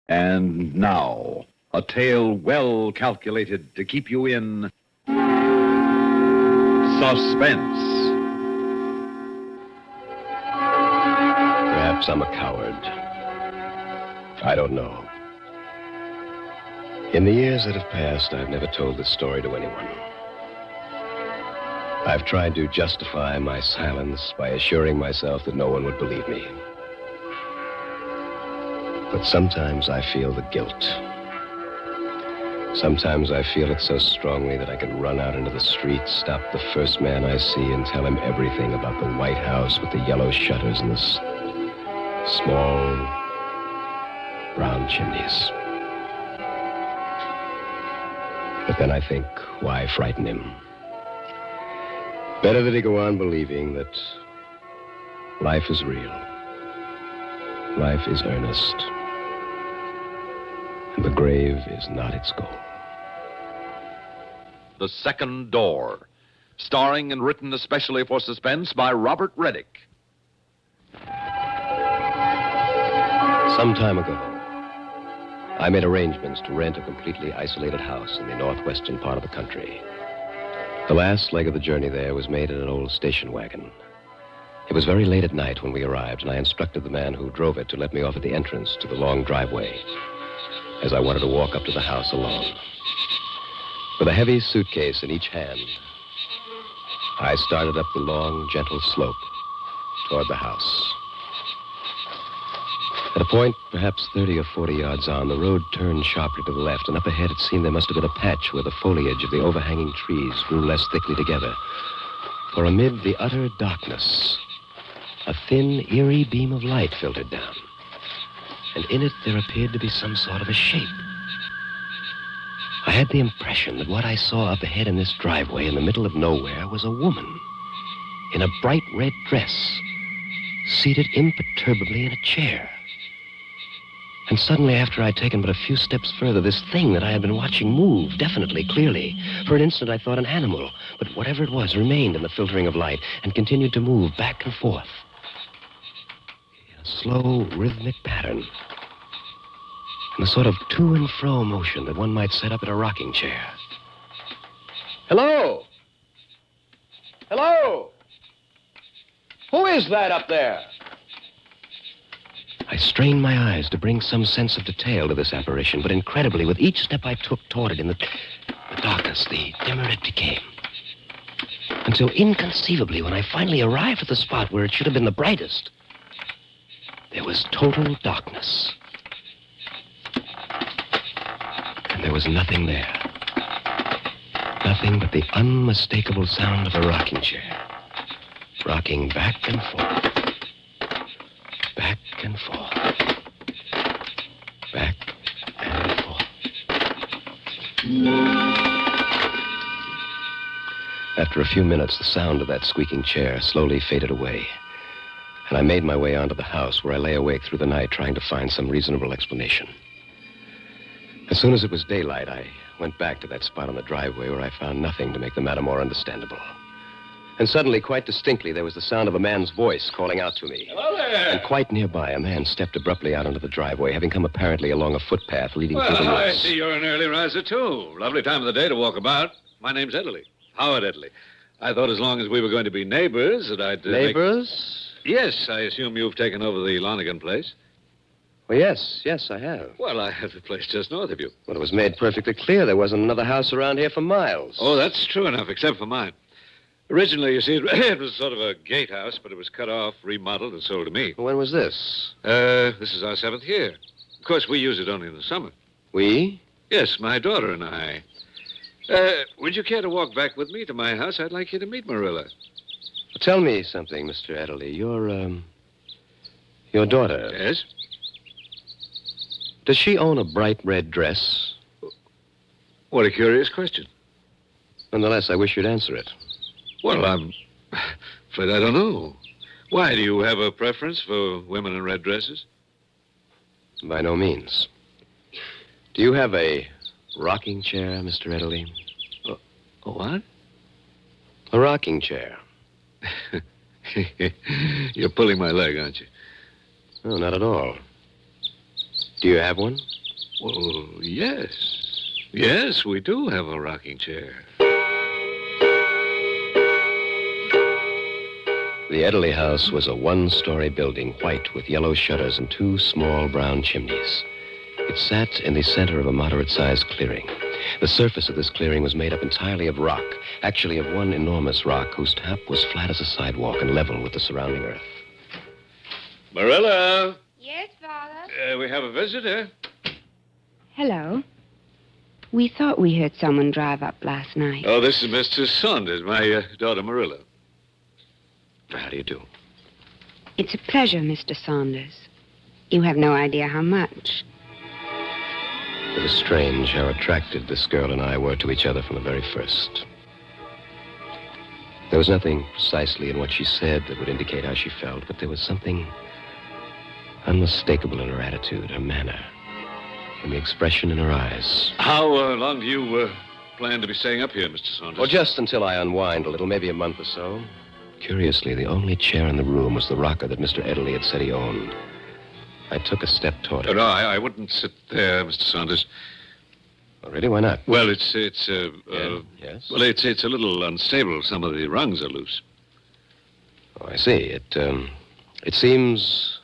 And now, a tale well calculated to keep you in suspense. Perhaps I'm a coward. I don't know. In the years that have passed, I've never told this story to anyone. I've tried to justify my silence by assuring myself that no one would believe me. But sometimes I feel the guilt. Sometimes I feel it so strongly that I could run out into the street, stop the first man I see, and tell him everything about the White House with the yellow shutters and the small brown chimneys. But then I think, why frighten him? Better that he go on believing that life is real. Life is earnest. And the grave is not its goal. The Second Door, starring and written especially for Suspense by Robert Reddick. Some time ago, I made arrangements to rent a completely isolated house in the northwestern part of the country. The last leg of the journey there was made in an old station wagon. It was very late at night when we arrived, and I instructed the man who drove it to let me off at the entrance to the long driveway, as I wanted to walk up to the house alone. With a heavy suitcase in each hand, I started up the long, gentle slope toward the house. At a point, perhaps 30 or 40 yards on, the road turned sharply to the left, and up ahead it seemed there must have been a patch where the foliage of the overhanging trees grew less thickly together. For amid the utter darkness, a thin, eerie beam of light filtered down, and in it there appeared to be some sort of a shape. I had the impression that what I saw up ahead in this driveway in the middle of nowhere was a woman in a bright red dress, seated imperturbably in a chair. And suddenly, after I'd taken but a few steps further, this thing that I had been watching moved, definitely, clearly. For an instant, I thought an animal, but whatever it was remained in the filtering of light and continued to move back and forth in a slow, rhythmic pattern, in the sort of to and fro motion that one might set up in a rocking chair. Hello? Hello? Who is that up there? I strained my eyes to bring some sense of detail to this apparition, but incredibly, with each step I took toward it in the darkness, the dimmer it became. Until inconceivably, when I finally arrived at the spot where it should have been the brightest, there was total darkness. And there was nothing there. Nothing but the unmistakable sound of a rocking chair, rocking back and forth. Back and forth. Back and forth. After a few minutes, the sound of that squeaking chair slowly faded away, and I made my way onto the house, where I lay awake through the night trying to find some reasonable explanation. As soon as it was daylight, I went back to that spot on the driveway where I found nothing to make the matter more understandable. And suddenly, quite distinctly, there was the sound of a man's voice calling out to me. Hello there. And quite nearby, a man stepped abruptly out onto the driveway, having come apparently along a footpath leading through the woods. I see you're an early riser, too. Lovely time of the day to walk about. My name's Edley. Howard Edley. I thought as long as we were going to be neighbors that I'd... Neighbors? Yes, I assume you've taken over the Lonergan place. Well, yes, I have. Well, I have the place just north of you. Well, it was made perfectly clear there wasn't another house around here for miles. Oh, that's true enough, except for mine. Originally, you see, it was sort of a gatehouse, but it was cut off, remodeled, and sold to me. When was this? This is our 7th year. Of course, we use it only in the summer. We? Yes, my daughter and I. Would you care to walk back with me to my house? I'd like you to meet Marilla. Well, tell me something, Mr. Adderley. Your daughter. Yes? Does she own a bright red dress? What a curious question. Nonetheless, I wish you'd answer it. Well, I'm afraid I don't know. Why, do you have a preference for women in red dresses? By no means. Do you have a rocking chair, Mr. Edderley? A what? A rocking chair. You're pulling my leg, aren't you? No, not at all. Do you have one? Well, yes. Yes, we do have a rocking chair. The Edderly house was a one-story building, white with yellow shutters and 2 small brown chimneys. It sat in the center of a moderate-sized clearing. The surface of this clearing was made up entirely of rock, actually of one enormous rock whose top was flat as a sidewalk and level with the surrounding earth. Marilla! Yes, Father? We have a visitor. Hello. We thought we heard someone drive up last night. Oh, this is Mr. Saunders, my daughter Marilla. How do you do? It's a pleasure, Mr. Saunders. You have no idea how much. It was strange how attracted this girl and I were to each other from the very first. There was nothing precisely in what she said that would indicate how she felt, but there was something unmistakable in her attitude, her manner, and the expression in her eyes. How long do you plan to be staying up here, Mr. Saunders? Well, just until I unwind a little, maybe a month or so. Curiously, the only chair in the room was the rocker that Mr. Edderly had said he owned. I took a step toward her. No, I wouldn't sit there, Mr. Saunders. Oh, really? Why not? Well, Yes? Well, it's a little unstable. Some of the rungs are loose. Oh, I see. It seems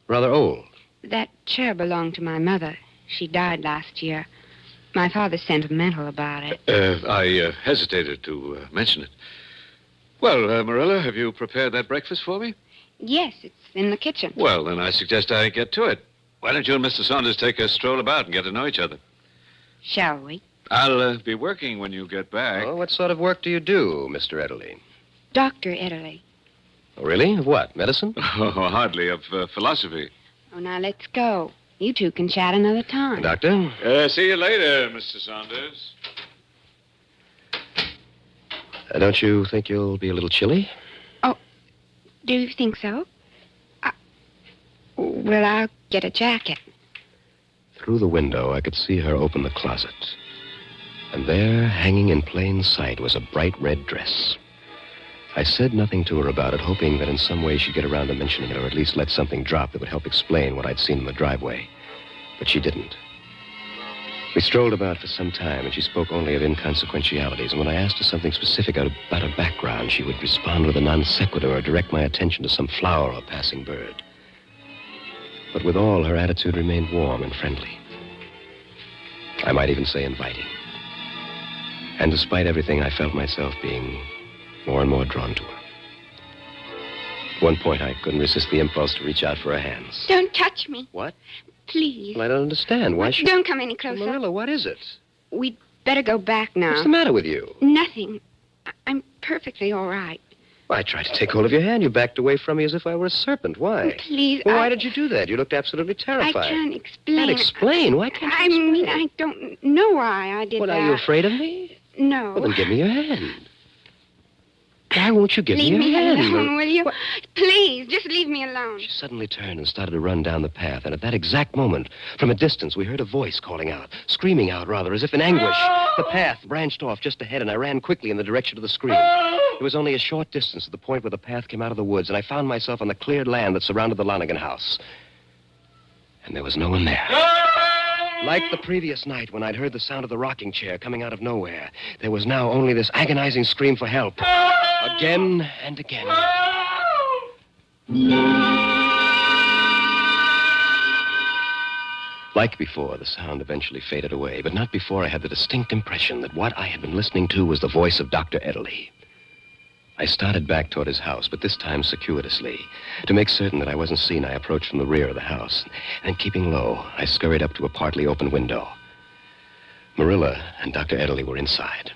rather old. That chair belonged to my mother. She died last year. My father's sentimental about it. I hesitated to mention it. Well, Marilla, have you prepared that breakfast for me? Yes, it's in the kitchen. Well, then I suggest I get to it. Why don't you and Mr. Saunders take a stroll about and get to know each other? Shall we? I'll be working when you get back. Well, what sort of work do you do, Mr. Edderly? Dr. Italy. Oh, really? Of what? Medicine? Oh, hardly. Of philosophy. Oh, now let's go. You two can chat another time. Doctor? See you later, Mr. Saunders. Don't you think you'll be a little chilly? Do you think so? Well, I'll get a jacket. Through the window, I could see her open the closet. And there, hanging in plain sight, was a bright red dress. I said nothing to her about it, hoping that in some way she'd get around to mentioning it, or at least let something drop that would help explain what I'd seen in the driveway. But she didn't. We strolled about for some time, and she spoke only of inconsequentialities. And when I asked her something specific about her background, she would respond with a non sequitur or direct my attention to some flower or passing bird. But with all, her attitude remained warm and friendly. I might even say inviting. And despite everything, I felt myself being more and more drawn to her. At one point, I couldn't resist the impulse to reach out for her hands. Don't touch me. What? Please. Well, I don't understand. Why should... Don't come any closer. Marilla, what is it? We'd better go back now. What's the matter with you? Nothing. I'm perfectly all right. Well, I tried to take hold of your hand. You backed away from me as if I were a serpent. Why? Please. Well, why did you do that? You looked absolutely terrified. I can't explain. Can't explain? Why can't you I explain? mean, I don't know why I did What, that. are you afraid of me? No. Well, then give me your hand. Why won't you give Leave me your hand? alone, will you? What? Please, just leave me alone. She suddenly turned and started to run down the path, and at that exact moment, from a distance, we heard a voice calling out, screaming out, rather, as if in anguish. The path branched off just ahead, and I ran quickly in the direction of the scream. It was only a short distance to the point where the path came out of the woods, and I found myself on the cleared land that surrounded the Lonergan house. And there was no one there. Like the previous night when I'd heard the sound of the rocking chair coming out of nowhere, there was now only this agonizing scream for help. Again and again. Like before, the sound eventually faded away, but not before I had the distinct impression that what I had been listening to was the voice of Dr. Edderly. I started back toward his house, but this time circuitously. To make certain that I wasn't seen, I approached from the rear of the house. And keeping low, I scurried up to a partly open window. Marilla and Dr. Edderly were inside.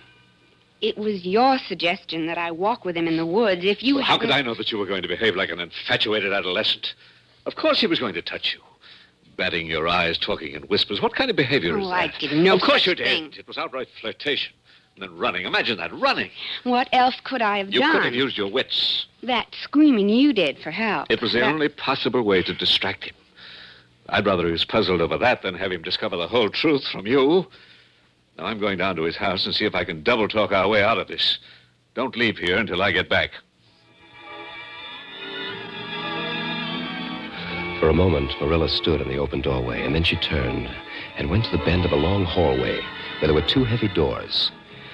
It was your suggestion that I walk with him in the woods. If you Well, how hadn't- could I know that you were going to behave like an infatuated adolescent? Of course he was going to touch you. Batting your eyes, talking in whispers. What kind of behavior is Oh, that? I did no Of course such you did. thing. It was outright flirtation. And then running. Imagine that, running. What else could I have You done? could have used your wits. That screaming you did for help. It was the only possible way to distract him. I'd rather he was puzzled over that than have him discover the whole truth from you. Now, I'm going down to his house and see if I can double talk our way out of this. Don't leave here until I get back. For a moment, Marilla stood in the open doorway, and then she turned and went to the bend of a long hallway where there were two heavy doors.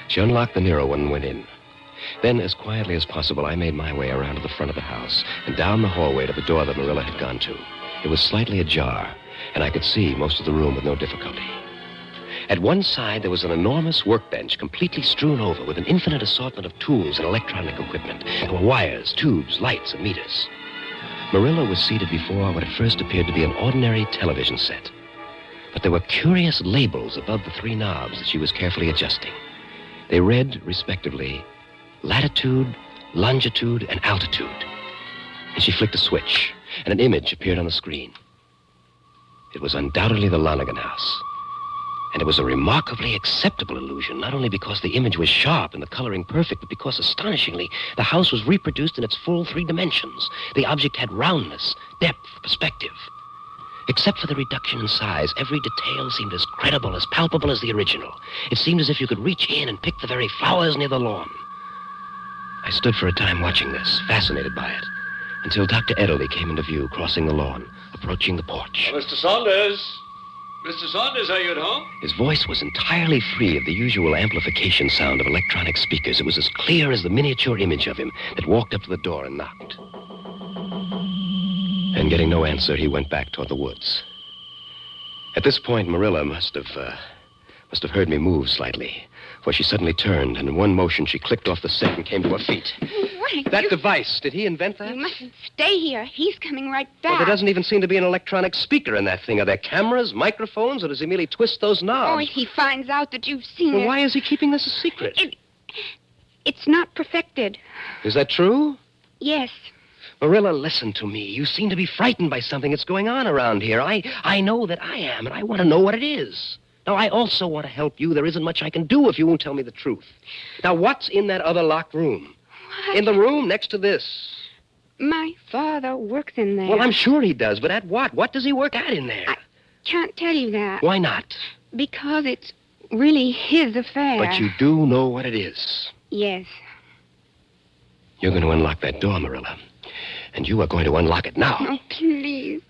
She unlocked the nearer one and went in. Then, as quietly as possible, I made my way around to the front of the house and down the hallway to the door that Marilla had gone to. It was slightly ajar, and I could see most of the room with no difficulty. At one side, there was an enormous workbench completely strewn over with an infinite assortment of tools and electronic equipment. There were wires, tubes, lights, and meters. Marilla was seated before what at first appeared to be an ordinary television set. But there were curious labels above the three knobs that she was carefully adjusting. They read, respectively, latitude, longitude, and altitude. And she flicked a switch, and an image appeared on the screen. It was undoubtedly the Lonergan house. And it was a remarkably acceptable illusion, not only because the image was sharp and the coloring perfect, but because, astonishingly, the house was reproduced in its full 3 dimensions. The object had roundness, depth, perspective. Except for the reduction in size, every detail seemed as credible, as palpable as the original. It seemed as if you could reach in and pick the very flowers near the lawn. I stood for a time watching this, fascinated by it, until Dr. Ederle came into view, crossing the lawn, approaching the porch. Mr. Saunders! Mr. Saunders, are you at home? His voice was entirely free of the usual amplification sound of electronic speakers. It was as clear as the miniature image of him that walked up to the door and knocked. And getting no answer, he went back toward the woods. At this point, Marilla must have heard me move slightly, for she suddenly turned, and in one motion she clicked off the set and came to her feet. What? That device, did he invent that? You mustn't stay here. He's coming right back. Well, there doesn't even seem to be an electronic speaker in that thing. Are there cameras, microphones, or does he merely twist those Oh, knobs? if he finds out that you've seen Well, it. why is he keeping this a secret? It's not perfected. Is that true? Yes. Marilla, listen to me. You seem to be frightened by something that's going on around here. I know that I am, and I want to know what it is. Now, I also want to help you. There isn't much I can do if you won't tell me the truth. Now, what's in that other locked room? What? In the room next to this. My father works in there. Well, I'm sure he does, but at what? What does he work at in there? I can't tell you that. Why not? Because it's really his affair. But you do know what it is. Yes. You're going to unlock that door, Marilla. And you are going to unlock it now. Oh, please.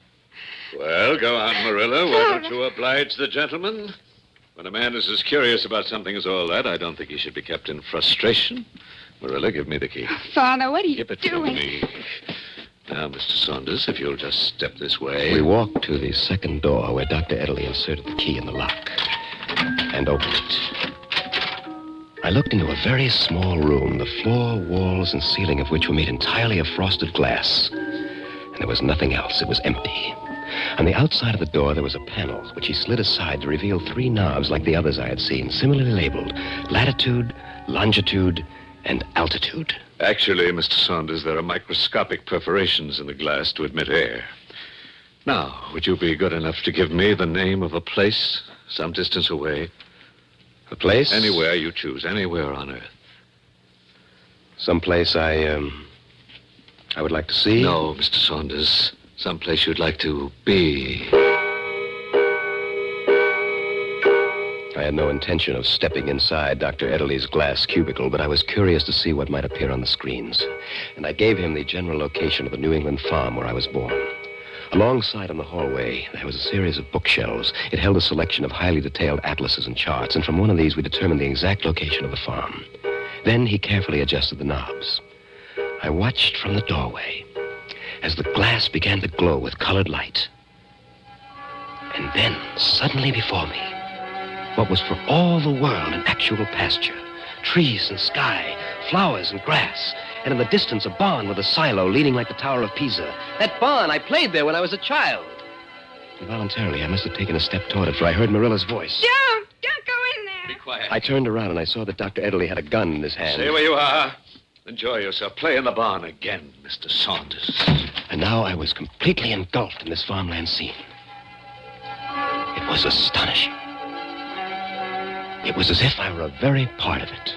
Well, go on, Marilla. Why don't you oblige the gentleman? When a man is as curious about something as all that, I don't think he should be kept in frustration. Marilla, give me the key. Father, what are you Give it to doing? me. Now, Mr. Saunders, if you'll just step this way. We walked to the second door where Dr. Ederle inserted the key in the lock and opened it. I looked into a very small room, the floor, walls, and ceiling of which were made entirely of frosted glass. And there was nothing else. It was empty. On the outside of the door, there was a panel, which he slid aside to reveal 3 knobs like the others I had seen, similarly labeled latitude, longitude, and altitude. Actually, Mr. Saunders, there are microscopic perforations in the glass to admit air. Now, would you be good enough to give me the name of a place some distance away? A place? Anywhere you choose, anywhere on Earth. Someplace I would like to see? No, Mr. Saunders. Someplace you'd like to be. I had no intention of stepping inside Dr. Ederle's glass cubicle, but I was curious to see what might appear on the screens. And I gave him the general location of the New England farm where I was born. Alongside on the hallway, there was a series of bookshelves. It held a selection of highly detailed atlases and charts, and from one of these we determined the exact location of the farm. Then he carefully adjusted the knobs. I watched from the doorway as the glass began to glow with colored light. And then, suddenly before me, what was for all the world an actual pasture. Trees and sky, flowers and grass, and in the distance a barn with a silo leaning like the Tower of Pisa. That barn, I played there when I was a child. Involuntarily, I must have taken a step toward it, for I heard Marilla's voice. Don't go in there. Be quiet. I turned around and I saw that Dr. Ederle had a gun in his hand. Stay where you are. Enjoy yourself. Play in the barn again, Mr. Saunders. And now I was completely engulfed in this farmland scene. It was astonishing. It was as if I were a very part of it.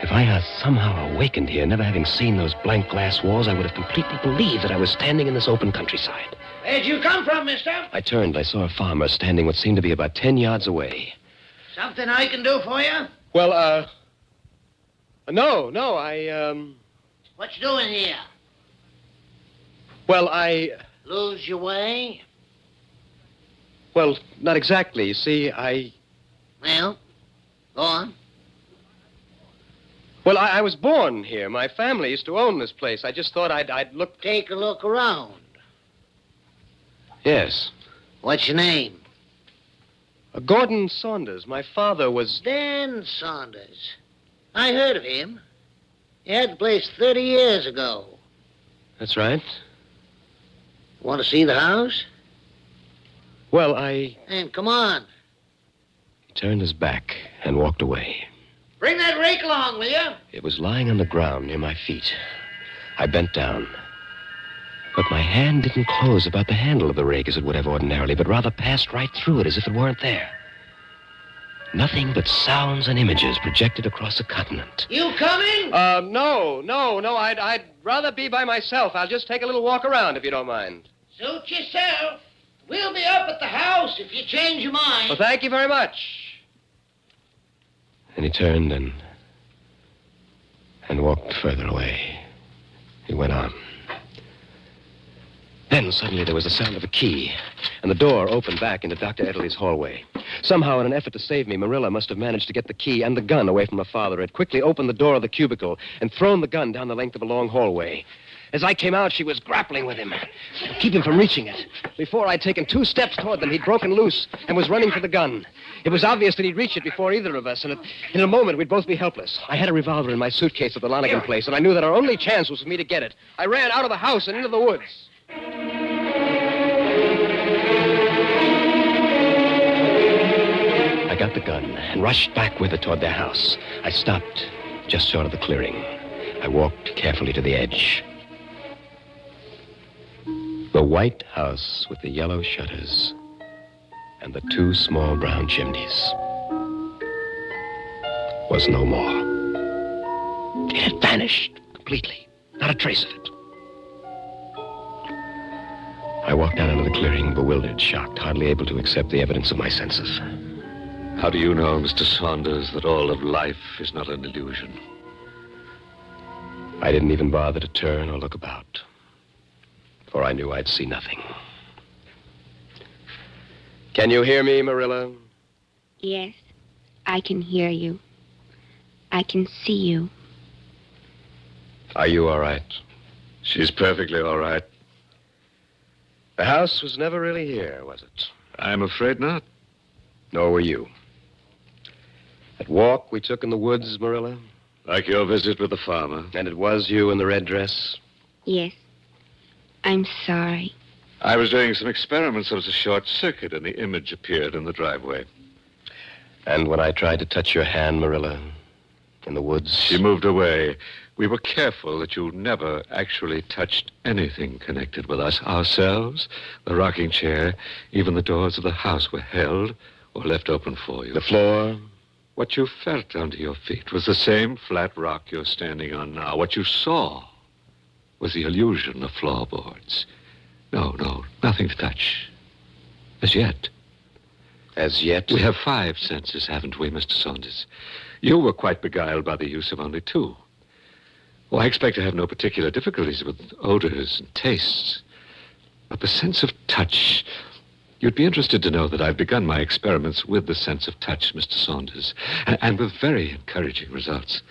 If I had somehow awakened here, never having seen those blank glass walls, I would have completely believed that I was standing in this open countryside. Where'd you come from, mister? I turned. I saw a farmer standing what seemed to be about 10 yards away. Something I can do for you? Well, no, What you doing here? well, I Lose your way? Well, not exactly. You see, Well, go on. Well, I was born here. My family used to own this place. I just thought I'd look... Take a look around. Yes. What's your name? Gordon Saunders. My father was... Dan Saunders. I heard of him. He had the place 30 years ago. That's right. Want to see the house? Well, I... Then come on. He turned his back and walked away. Bring that rake along, will you? It was lying on the ground near my feet. I bent down. But my hand didn't close about the handle of the rake as it would have ordinarily, but rather passed right through it as if it weren't there. Nothing but sounds and images projected across the continent. You coming? No. I'd rather be by myself. I'll just take a little walk around, if you don't mind. Suit yourself. We'll be up at the house if you change your mind. Well, thank you very much. And he turned and walked further away. He went on. Then suddenly there was the sound of a key, and the door opened back into Dr. Ederly's hallway. Somehow, in an effort to save me, Marilla must have managed to get the key and the gun away from her father. Had quickly opened the door of the cubicle and thrown the gun down the length of a long hallway. As I came out, she was grappling with him to keep him from reaching it. Before I'd taken 2 steps toward them, he'd broken loose and was running for the gun. It was obvious that he'd reach it before either of us, and in a moment, we'd both be helpless. I had a revolver in my suitcase at the Lonigan place, and I knew that our only chance was for me to get it. I ran out of the house and into the woods. I got the gun and rushed back with it toward their house. I stopped just short of the clearing. I walked carefully to the edge. The white house with the yellow shutters and the 2 small brown chimneys was no more. It had vanished completely. Not a trace of it. I walked down into the clearing, bewildered, shocked, hardly able to accept the evidence of my senses. How do you know, Mr. Saunders, that all of life is not an illusion? I didn't even bother to turn or look about, for I knew I'd see nothing. Can you hear me, Marilla? Yes, I can hear you. I can see you. Are you all right? She's perfectly all right. The house was never really here, was it? I'm afraid not. Nor were you. That walk we took in the woods, Marilla? Like your visit with the farmer. And it was you in the red dress? Yes. I'm sorry. I was doing some experiments. There was a short circuit, and the image appeared in the driveway. And when I tried to touch your hand, Marilla, in the woods... She moved away. We were careful that you never actually touched anything connected with us. Ourselves, the rocking chair, even the doors of the house were held or left open for you. The floor? What you felt under your feet was the same flat rock you're standing on now. What you saw was the illusion of floorboards. No, nothing to touch. As yet. As yet? We have 5 senses, haven't we, Mr. Saunders? You were quite beguiled by the use of only 2. Oh, I expect to have no particular difficulties with odors and tastes. But the sense of touch... You'd be interested to know that I've begun my experiments with the sense of touch, Mr. Saunders, and with very encouraging results.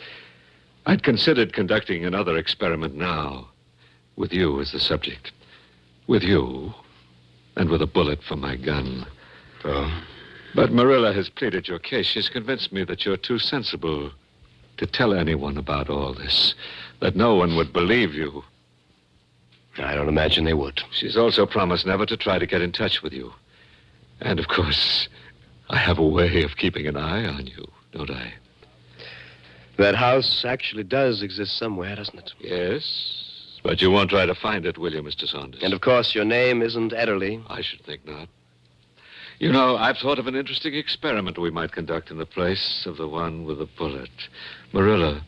I'd considered conducting another experiment now, with you as the subject. With you, and with a bullet from my gun. Oh? But Marilla has pleaded your case. She's convinced me that you're too sensible to tell anyone about all this, that no one would believe you. I don't imagine they would. She's also promised never to try to get in touch with you. And, of course, I have a way of keeping an eye on you, don't I? That house actually does exist somewhere, doesn't it? Yes, but you won't try to find it, will you, Mr. Saunders? And, of course, your name isn't Ederly. I should think not. You know, I've thought of an interesting experiment we might conduct in the place of the one with the bullet. Marilla,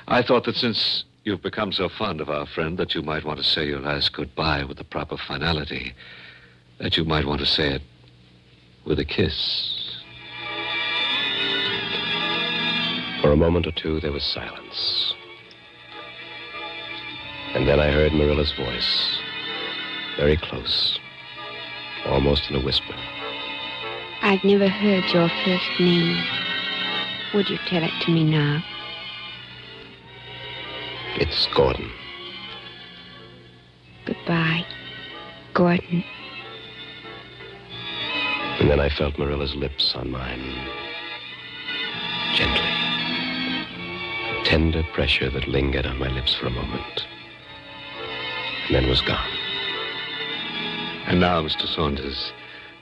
I thought that since you've become so fond of our friend that you might want to say your last goodbye with the proper finality, that you might want to say it with a kiss. For a moment or two, there was silence. And then I heard Marilla's voice. very close, almost in a whisper. I've never heard your first name. Would you tell it to me now? It's Gordon. Goodbye, Gordon. And then I felt Marilla's lips on mine, gently. A tender pressure that lingered on my lips for a moment, and then was gone. And now, Mr. Saunders,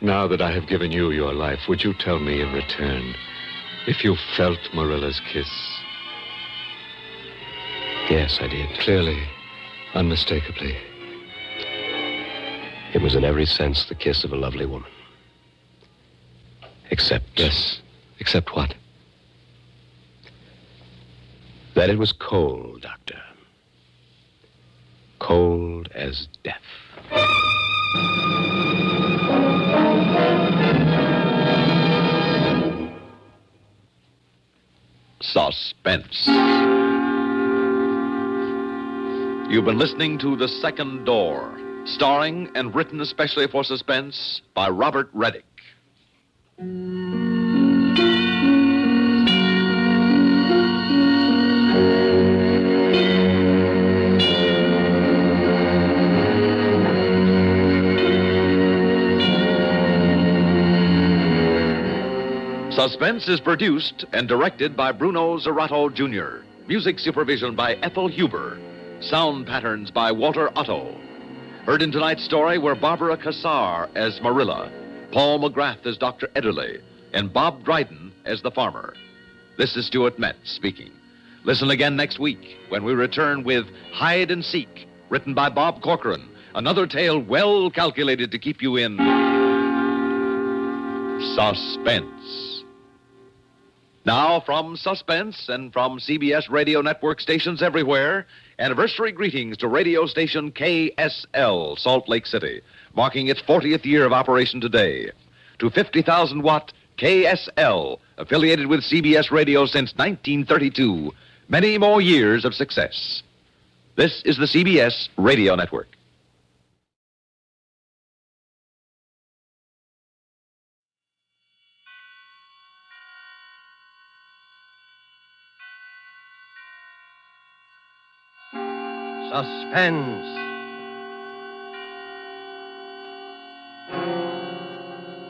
now that I have given you your life, would you tell me in return if you felt Marilla's kiss? Yes, I did. Clearly, unmistakably. It was in every sense the kiss of a lovely woman. Except... Yes, except what? that it was cold, Doctor. Cold as death. Suspense. You've been listening to The Second Door, starring and written especially for Suspense by Robert Reddick. Suspense is produced and directed by Bruno Zerato, Jr. Music supervision by Ethel Huber. Sound patterns by Walter Otto. Heard in tonight's story were Barbara Cassar as Marilla, Paul McGrath as Dr. Ederle, and Bob Dryden as the farmer. This is Stuart Metz speaking. Listen again next week when we return with Hide and Seek, written by Bob Corcoran, another tale well calculated to keep you in suspense. Now, from Suspense and from CBS radio network stations everywhere, anniversary greetings to radio station KSL, Salt Lake City, marking its 40th year of operation today. To 50,000-watt KSL, affiliated with CBS radio since 1932, many more years of success. This is the CBS Radio Network. Suspense.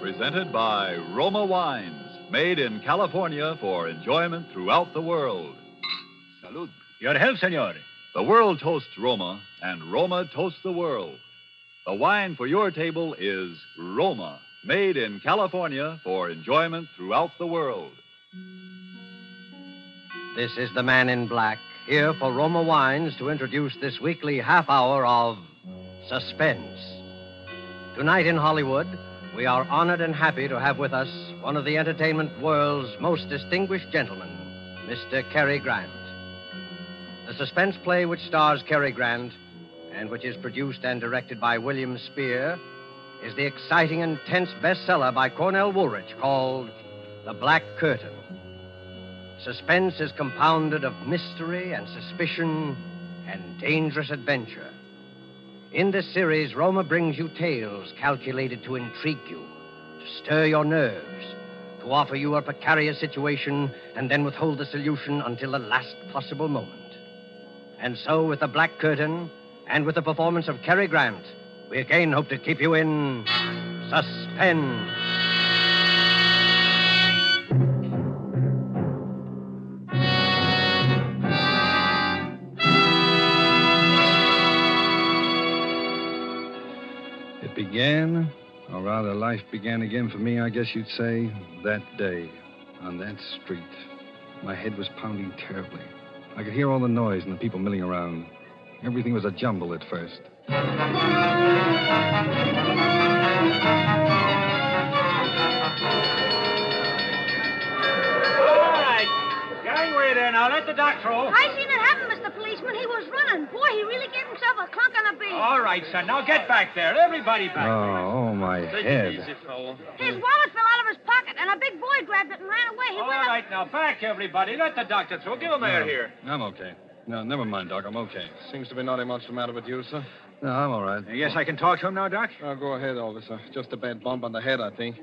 Presented by Roma Wines, made in California for enjoyment throughout the world. Salud. Your health, senor. The world toasts Roma, and Roma toasts the world. The wine for your table is Roma, made in California for enjoyment throughout the world. This is the man in black, here for Roma Wines to introduce this weekly half hour of Suspense. Tonight in Hollywood, we are honored and happy to have with us one of the entertainment world's most distinguished gentlemen, Mr. Cary Grant. The suspense play which stars Cary Grant and which is produced and directed by William Spier is the exciting and tense bestseller by Cornell Woolrich called The Black Curtain. Suspense is compounded of mystery and suspicion and dangerous adventure. In this series, Roma brings you tales calculated to intrigue you, to stir your nerves, to offer you a precarious situation and then withhold the solution until the last possible moment. And so, with The Black Curtain and with the performance of Cary Grant, we again hope to keep you in suspense. Began, or rather life began again for me, I guess you'd say, that day, on that street. My head was pounding terribly. I could hear all the noise and the people milling around. Everything was a jumble at first. All right, gangway there now. Let the dock through. I seen it happen, Mr. Policeman. He was running. Boy, he really gave himself a clunk on the bean. All right, son. Now get back there. Everybody back. Oh, my head. Easy, fellow. His wallet fell out of his pocket, and a big boy grabbed it and ran away. He All went up... right, now back, everybody. Let the doctor through. Give him air here. I'm okay. No, never mind, Doc. I'm okay. Seems to be not much the matter with you, sir. No, I'm all right. Yes, I can talk to him now, Doc? Oh, go ahead, officer. Just a bad bump on the head, I think.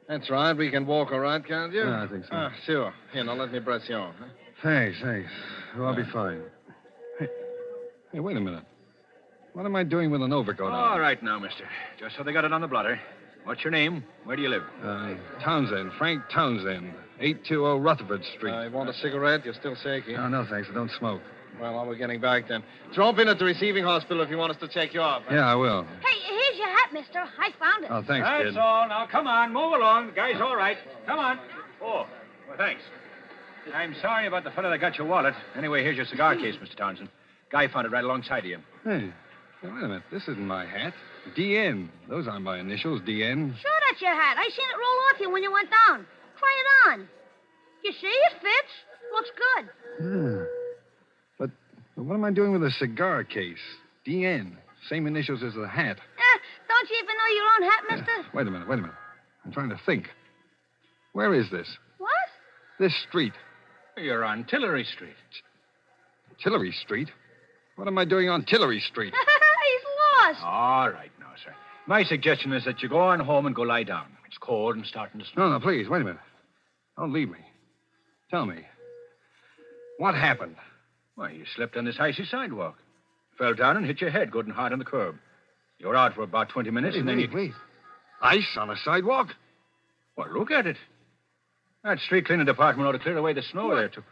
That's right. We can walk all right, can't you? Yeah, I think so. Ah, sure. Here, now let me press you on. Huh? Thanks. Oh, I'll be fine. Hey, wait a minute. What am I doing with an overcoat on? All right now, mister. Just so they got it on the blotter. What's your name? Where do you live? Townsend. Frank Townsend. 820 Rutherford Street. You want a cigarette? You're still shaky. No, thanks. I don't smoke. Well, while we're getting back then. Drop in at the receiving hospital if you want us to check you off. Huh? Yeah, I will. Hey, here's your hat, mister. I found it. Oh, thanks, kid. That's all. Now, come on. Move along. The guy's all right. Come on. Oh, well, thanks. I'm sorry about the fellow that got your wallet. Anyway, here's your cigar case, Mr. Townsend. Guy found it right alongside of you. Hey, wait a minute. This isn't my hat. DN. Those aren't my initials, DN. Sure, that's your hat. I seen it roll off you when you went down. Try it on. You see? It fits. Looks good. Yeah. But what am I doing with a cigar case? DN. Same initials as the hat. Don't you even know your own hat, mister? Wait a minute. I'm trying to think. Where is this? What? This street. You're on Tillery Street. Tillery Street? What am I doing on Tillery Street? He's lost. All right now, sir. My suggestion is that you go on home and go lie down. It's cold and starting to snow. No, please, wait a minute. Don't leave me. Tell me. What happened? Why, you slipped on this icy sidewalk. Fell down and hit your head good and hard on the curb. You were out for about 20 minutes, and then you... Wait. Ice on a sidewalk? Well, look at it. That street cleaning department ought to clear away the snow there, too.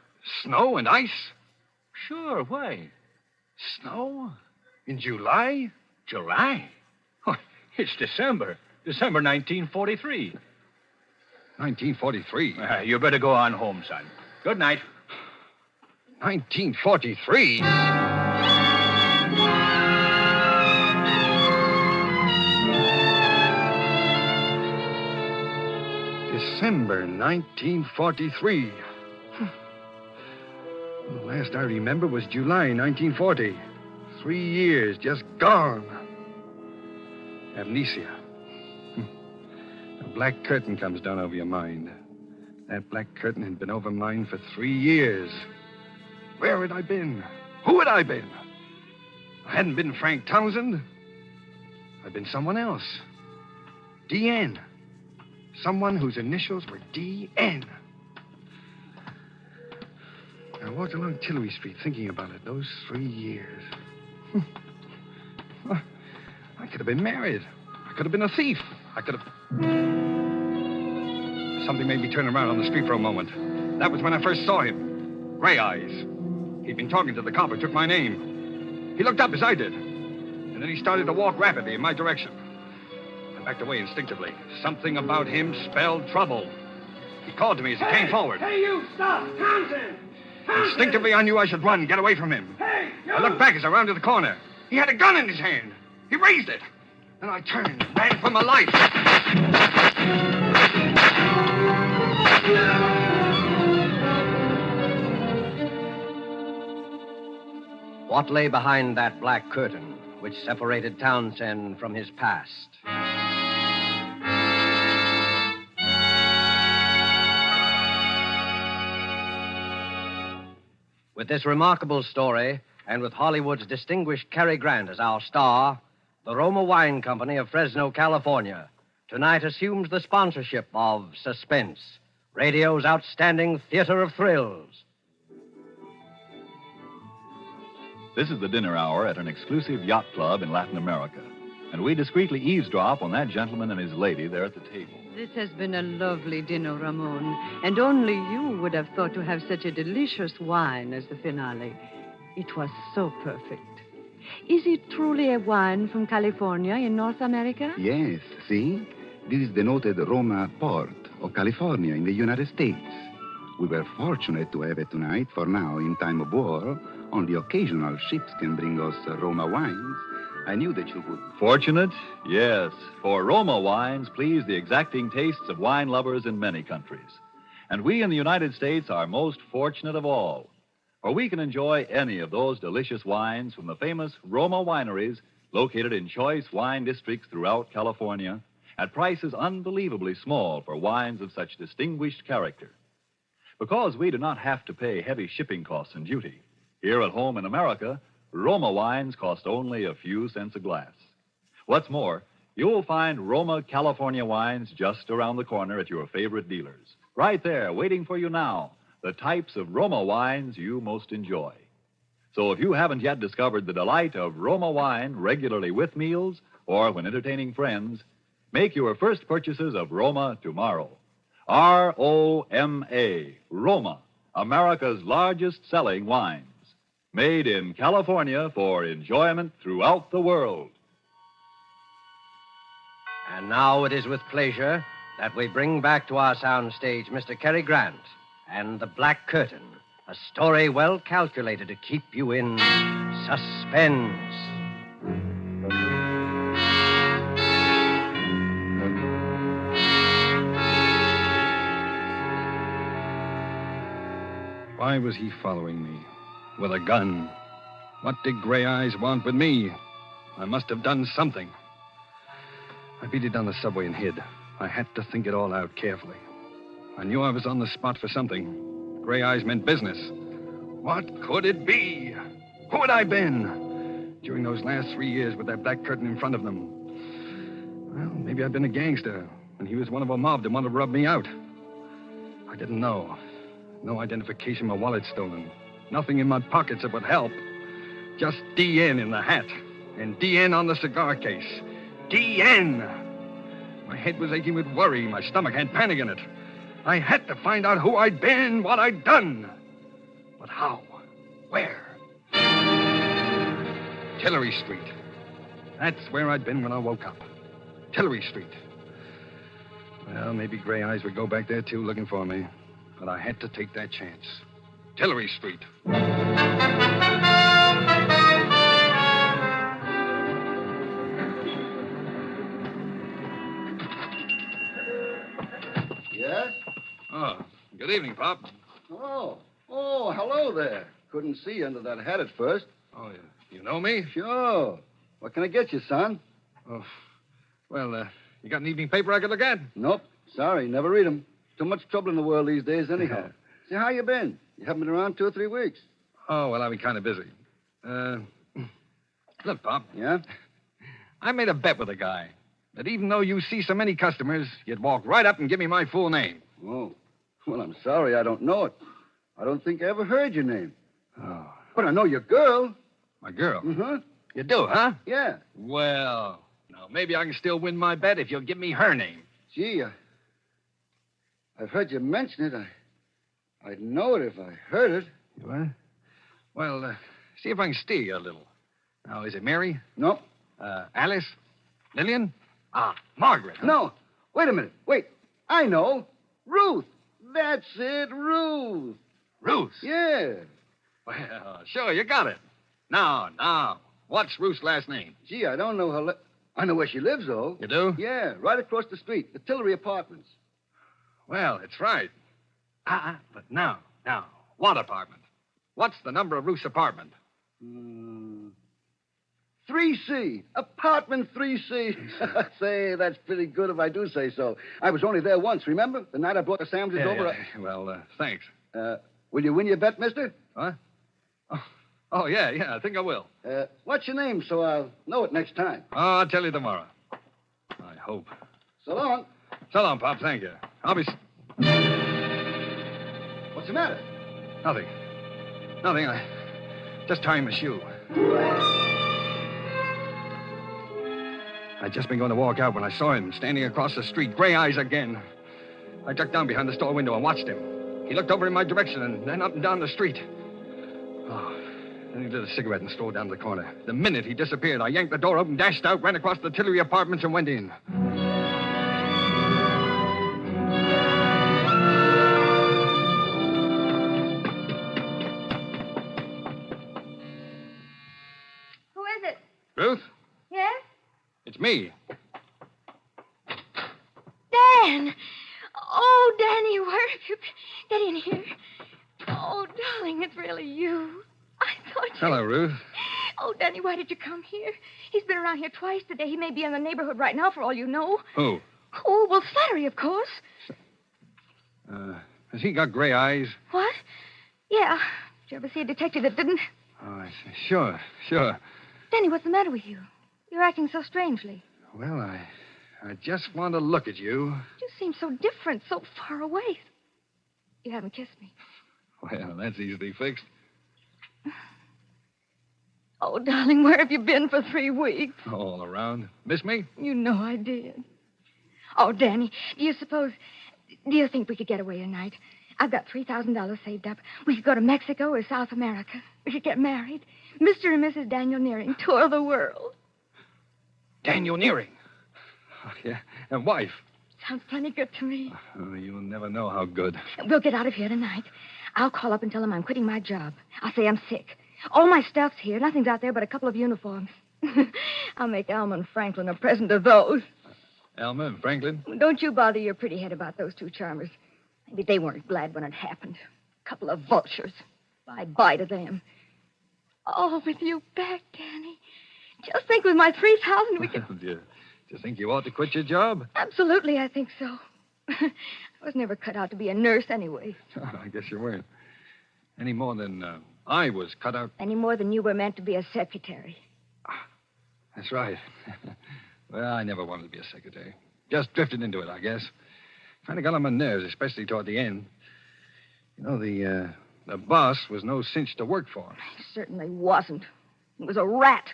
Snow and ice? Sure, why? Snow? In July? July? Oh, it's December. December 1943. 1943? You better go on home, son. Good night. 1943? December 1943. The last I remember was July 1940. 3 years just gone. Amnesia. A black curtain comes down over your mind. That black curtain had been over mine for 3 years. Where had I been? Who had I been? I hadn't been Frank Townsend. I'd been someone else. DN. Someone whose initials were DN. I walked along Tillery Street thinking about it those 3 years. I could have been married. I could have been a thief. I could have... Something made me turn around on the street for a moment. That was when I first saw him. Gray eyes. He'd been talking to the cop who took my name. He looked up as I did. And then he started to walk rapidly in my direction. I backed away instinctively. Something about him spelled trouble. He called to me as he came forward. Hey, you! Stop! Townsend! Instinctively, I knew I should run, get away from him. Hey, you! I looked back as I rounded the corner. He had a gun in his hand. He raised it. Then I turned and ran for my life. What lay behind that black curtain which separated Townsend from his past? With this remarkable story, and with Hollywood's distinguished Cary Grant as our star, the Roma Wine Company of Fresno, California, tonight assumes the sponsorship of Suspense, radio's outstanding theater of thrills. This is the dinner hour at an exclusive yacht club in Latin America. And we discreetly eavesdrop on that gentleman and his lady there at the table. This has been a lovely dinner, Ramon. And only you would have thought to have such a delicious wine as the finale. It was so perfect. Is it truly a wine from California in North America? Yes, see? This is the noted Roma port of California in the United States. We were fortunate to have it tonight, for now, in time of war, only occasional ships can bring us Roma wines. I knew that you would. Fortunate? Yes, for Roma wines please the exacting tastes of wine lovers in many countries. And we in the United States are most fortunate of all, for we can enjoy any of those delicious wines from the famous Roma wineries located in choice wine districts throughout California at prices unbelievably small for wines of such distinguished character. Because we do not have to pay heavy shipping costs and duty, here at home in America, Roma wines cost only a few cents a glass. What's more, you'll find Roma California wines just around the corner at your favorite dealers. Right there, waiting for you now, the types of Roma wines you most enjoy. So if you haven't yet discovered the delight of Roma wine regularly with meals or when entertaining friends, make your first purchases of Roma tomorrow. R-O-M-A, Roma, America's largest selling wines. Made in California for enjoyment throughout the world. And now it is with pleasure that we bring back to our soundstage Mr. Cary Grant and The Black Curtain, a story well calculated to keep you in suspense. Why was he following me? With a gun. What did Gray Eyes want with me? I must have done something. I beat it down the subway and hid. I had to think it all out carefully. I knew I was on the spot for something. Gray Eyes meant business. What could it be? Who had I been? During those last 3 years with that black curtain in front of them. Well, maybe I'd been a gangster, and he was one of a mob that wanted to rub me out. I didn't know. No identification, my wallet stolen. Nothing in my pockets that would help. Just DN in the hat. And DN on the cigar case. DN! My head was aching with worry. My stomach had panic in it. I had to find out who I'd been, what I'd done. But how? Where? Tillery Street. That's where I'd been when I woke up. Tillery Street. Well, maybe Gray Eyes would go back there, too, looking for me. But I had to take that chance. Tillery Street. Yes? Oh, good evening, Pop. Oh, hello there. Couldn't see you under that hat at first. Oh, you know me? Sure. What can I get you, son? Oh, well, you got an evening paper I could look at? Nope. Sorry, never read 'em. Too much trouble in the world these days, anyhow. Say, how you been? You haven't been around 2 or 3 weeks. Oh, well, I've been kind of busy. Look, Pop. Yeah? I made a bet with a guy that even though you see so many customers, you'd walk right up and give me my full name. Oh. Well, I'm sorry, I don't know it. I don't think I ever heard your name. Oh. But I know your girl. My girl? Mm-hmm. You do, huh? Yeah. Well, now, maybe I can still win my bet if you'll give me her name. Gee, I've heard you mention it. I'd know it if I heard it. You what? Well, see if I can steer you a little. Now, is it Mary? Nope. Alice? Lillian? Margaret. Huh? No. Wait a minute. Wait. I know. Ruth. That's it, Ruth. Ruth? Yeah. Well, sure, you got it. Now. What's Ruth's last name? Gee, I don't know her. I know where she lives, though. You do? Yeah, right across the street. The Tillery Apartments. Well, it's right. But now, what apartment? What's the number of Ruth's apartment? 3C. Apartment 3C. Say, that's pretty good if I do say so. I was only there once, remember? The night I brought the sandwiches over. Yeah. Well, thanks. Will you win your bet, mister? What? Oh, yeah, I think I will. What's your name so I'll know it next time? Oh, I'll tell you tomorrow. I hope. So long. So long, Pop. Thank you. I'll be... What's the matter? Nothing. I just tying my shoe. I'd just been going to walk out when I saw him standing across the street, Gray Eyes again. I ducked down behind the store window and watched him. He looked over in my direction and then up and down the street. Oh, then he lit a cigarette and strolled down to the corner. The minute he disappeared, I yanked the door open, dashed out, ran across the Tillery Apartments, and went in. Who is it? Ruth? Yes? It's me. Dan! Oh, Danny, where have you been? Get in here. Oh, darling, it's really you. I thought you... Hello, Ruth. Oh, Danny, why did you come here? He's been around here twice today. He may be in the neighborhood right now, for all you know. Who? Oh, well, Slattery, of course. Has he got gray eyes? What? Yeah. Did you ever see a detective that didn't? Oh, I see. Sure. Danny, what's the matter with you? You're acting so strangely. Well, I just want to look at you. You seem so different, so far away. You haven't kissed me. Well, that's easily fixed. Oh, darling, where have you been for 3 weeks? All around. Miss me? You know I did. Oh, Danny, do you think we could get away tonight? I've got $3,000 saved up. We could go to Mexico or South America. We could get married. Mr. and Mrs. Daniel Nearing tour the world. Daniel Nearing? Oh, yeah. And wife? Sounds plenty good to me. Oh, you'll never know how good. We'll get out of here tonight. I'll call up and tell them I'm quitting my job. I'll say I'm sick. All my stuff's here. Nothing's out there but a couple of uniforms. I'll make Alma and Franklin a present of those. Alma and Franklin? Don't you bother your pretty head about those 2 charmers. Maybe they weren't glad when it happened. A couple of vultures. Bye-bye to them. Oh, with you back, Danny. Just think with my $3,000 we could... Do you think you ought to quit your job? Absolutely, I think so. I was never cut out to be a nurse anyway. I guess you weren't. Any more than I was cut out. Any more than you were meant to be a secretary. That's right. Well, I never wanted to be a secretary. Just drifted into it, I guess. Kind of got on my nerves, especially toward the end. You know, the boss was no cinch to work for. He certainly wasn't. He was a rat.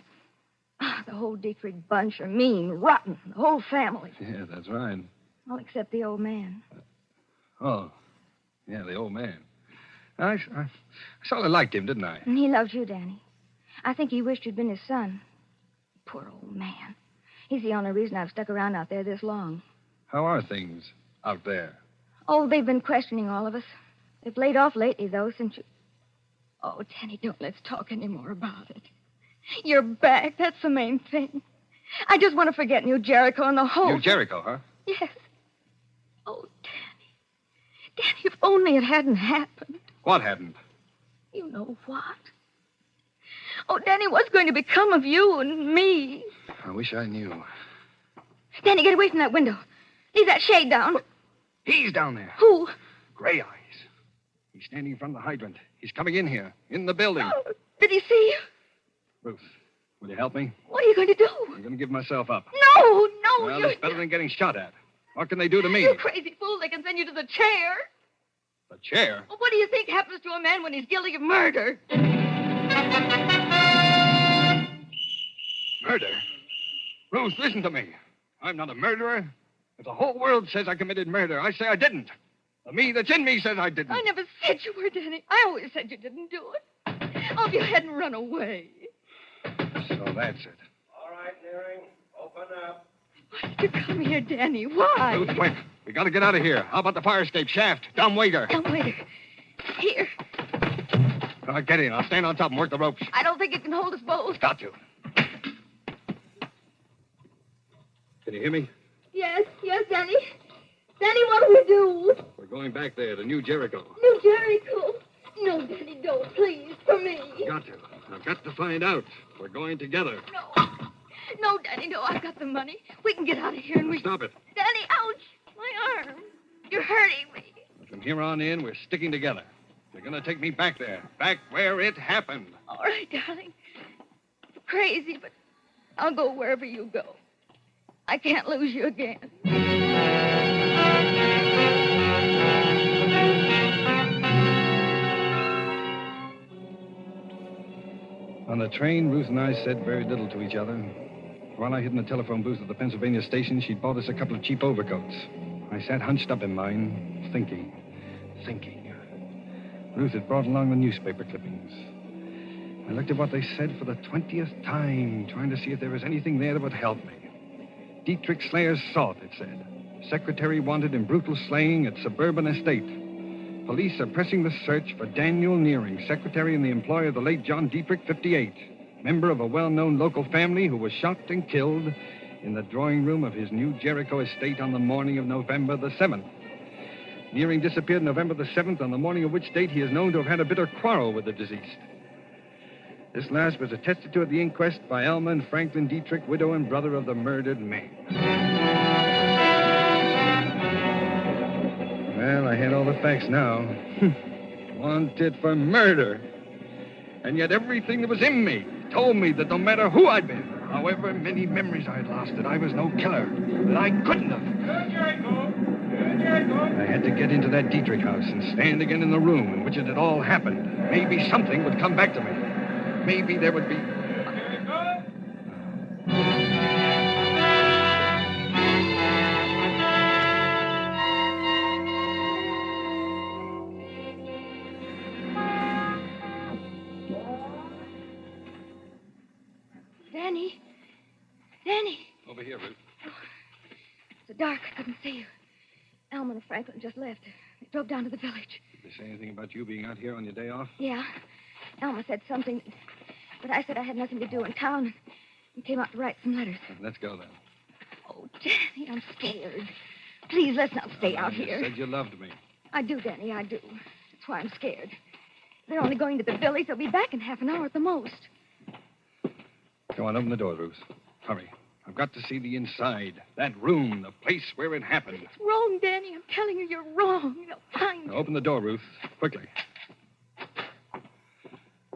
The whole Dietrich bunch are mean, rotten. The whole family. Yeah, that's right. All except the old man. Oh, yeah, the old man. I sort of liked him, didn't I? And he loves you, Danny. I think he wished you'd been his son. Poor old man. He's the only reason I've stuck around out there this long. How are things out there? Oh, they've been questioning all of us. They've laid off lately, though, since you... Oh, Danny, don't let's talk any more about it. You're back. That's the main thing. I just want to forget New Jericho and the whole... New Jericho, huh? Yes. Oh, Danny. Danny, if only it hadn't happened. What hadn't? You know what? Oh, Danny, what's going to become of you and me? I wish I knew. Danny, get away from that window. Leave that shade down. He's down there. Who? Gray Eyes. He's standing in front of the hydrant. He's coming in here, in the building. Oh, did he see you? Ruth, will you help me? What are you going to do? I'm going to give myself up. No, Well, you're... it's better than getting shot at. What can they do to me? You crazy fool. They can send you to the chair. The chair? Well, what do you think happens to a man when he's guilty of murder? Murder? Ruth, listen to me. I'm not a murderer. If the whole world says I committed murder, I say I didn't. The me that's in me says I didn't. I never said you were, Danny. I always said you didn't do it. Oh, if you hadn't run away. So that's it. All right, Nearing. Open up. Why did you come here, Danny? Why? Ruth, quick. We got to get out of here. How about the fire escape shaft? Dumb waiter. Dumb waiter. Here. All right, get in. I'll stand on top and work the ropes. I don't think it can hold us both. Got to. Can you hear me? Yes, Danny. Danny, what do we do? We're going back there to New Jericho. New Jericho. No, Danny, don't, please, for me. Got to. I've got to find out. We're going together. No, Danny, no, I've got the money. We can get out of here and we... Stop it. Danny, ouch, my arm. You're hurting me. From here on in, we're sticking together. You're going to take me back there, back where it happened. All right, darling. You're crazy, but I'll go wherever you go. I can't lose you again. On the train, Ruth and I said very little to each other. While I hid in the telephone booth at the Pennsylvania station, she'd bought us a couple of cheap overcoats. I sat hunched up in mine, thinking. Ruth had brought along the newspaper clippings. I looked at what they said for the 20th time, trying to see if there was anything there that would help me. Dietrich Slayer's sought, it said. Secretary wanted in brutal slaying at suburban estate. Police are pressing the search for Daniel Nearing, secretary in the employ of the late John Dietrich, 58, member of a well-known local family who was shot and killed in the drawing room of his New Jericho estate on the morning of November the 7th. Nearing disappeared November the 7th, on the morning of which date he is known to have had a bitter quarrel with the deceased. This last was attested to at the inquest by Alma and Franklin Dietrich, widow and brother of the murdered man. Well, I had all the facts now. Wanted for murder. And yet everything that was in me told me that no matter who I'd been, however many memories I'd lost, that I was no killer, that I couldn't have. I had to get into that Dietrich house and stand again in the room in which it had all happened. Maybe something would come back to me. Maybe there would be... Danny. Danny. Over here, Ruth. It's so dark. I couldn't see you. Elman and Franklin just left. They drove down to the village. Did they say anything about you being out here on your day off? Yeah. Elma said something, but I said I had nothing to do in town and came out to write some letters. Let's go, then. Oh, Danny, I'm scared. Please, let's not stay out You here. said you loved me. I do, Danny, I do. That's why I'm scared. They're only going to the village. They'll be back in half an hour at the most. Go on, open the door, Ruth. Hurry. I've got to see the inside. That room, the place where it happened. It's wrong, Danny. I'm telling you, you're wrong. They'll find Now, you. open the door, Ruth. Quickly.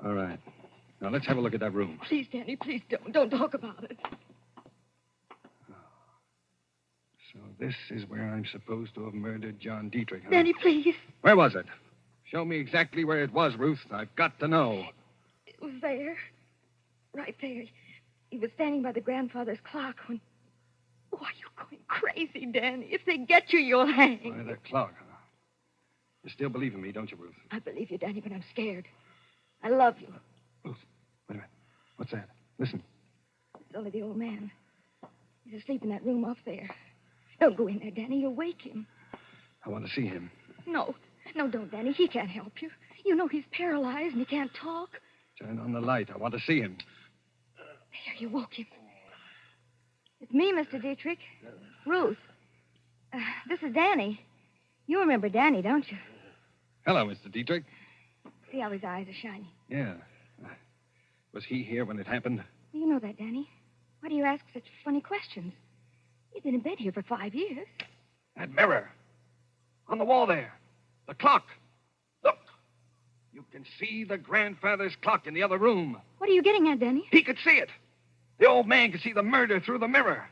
All right. Now, let's have a look at that room. Please, Danny, please don't. Don't talk about it. So this is where I'm supposed to have murdered John Dietrich, huh? Danny, please. Where was it? Show me exactly where it was, Ruth. I've got to know. It was there. Right there. He was standing by the grandfather's clock when... Oh, are you going crazy, Danny? If they get you, you'll hang. By the clock, huh? You still believe in me, don't you, Ruth? I believe you, Danny, but I'm scared. I love you. Ruth, wait a minute. What's that? Listen. It's only the old man. He's asleep in that room off there. Don't go in there, Danny. You'll wake him. I want to see him. No. No, don't, Danny. He can't help you. You know he's paralyzed and he can't talk. Turn on the light. I want to see him. There, you woke him. It's me, Mr. Dietrich. Ruth. This is Danny. You remember Danny, don't you? Hello, Mr. Dietrich. See how his eyes are shiny. Yeah. Was he here when it happened? You know that, Danny. Why do you ask such funny questions? He's been in bed here for 5 years. That mirror. On the wall there. The clock. Look. You can see the grandfather's clock in the other room. What are you getting at, Danny? He could see it. The old man could see the murder through the mirror.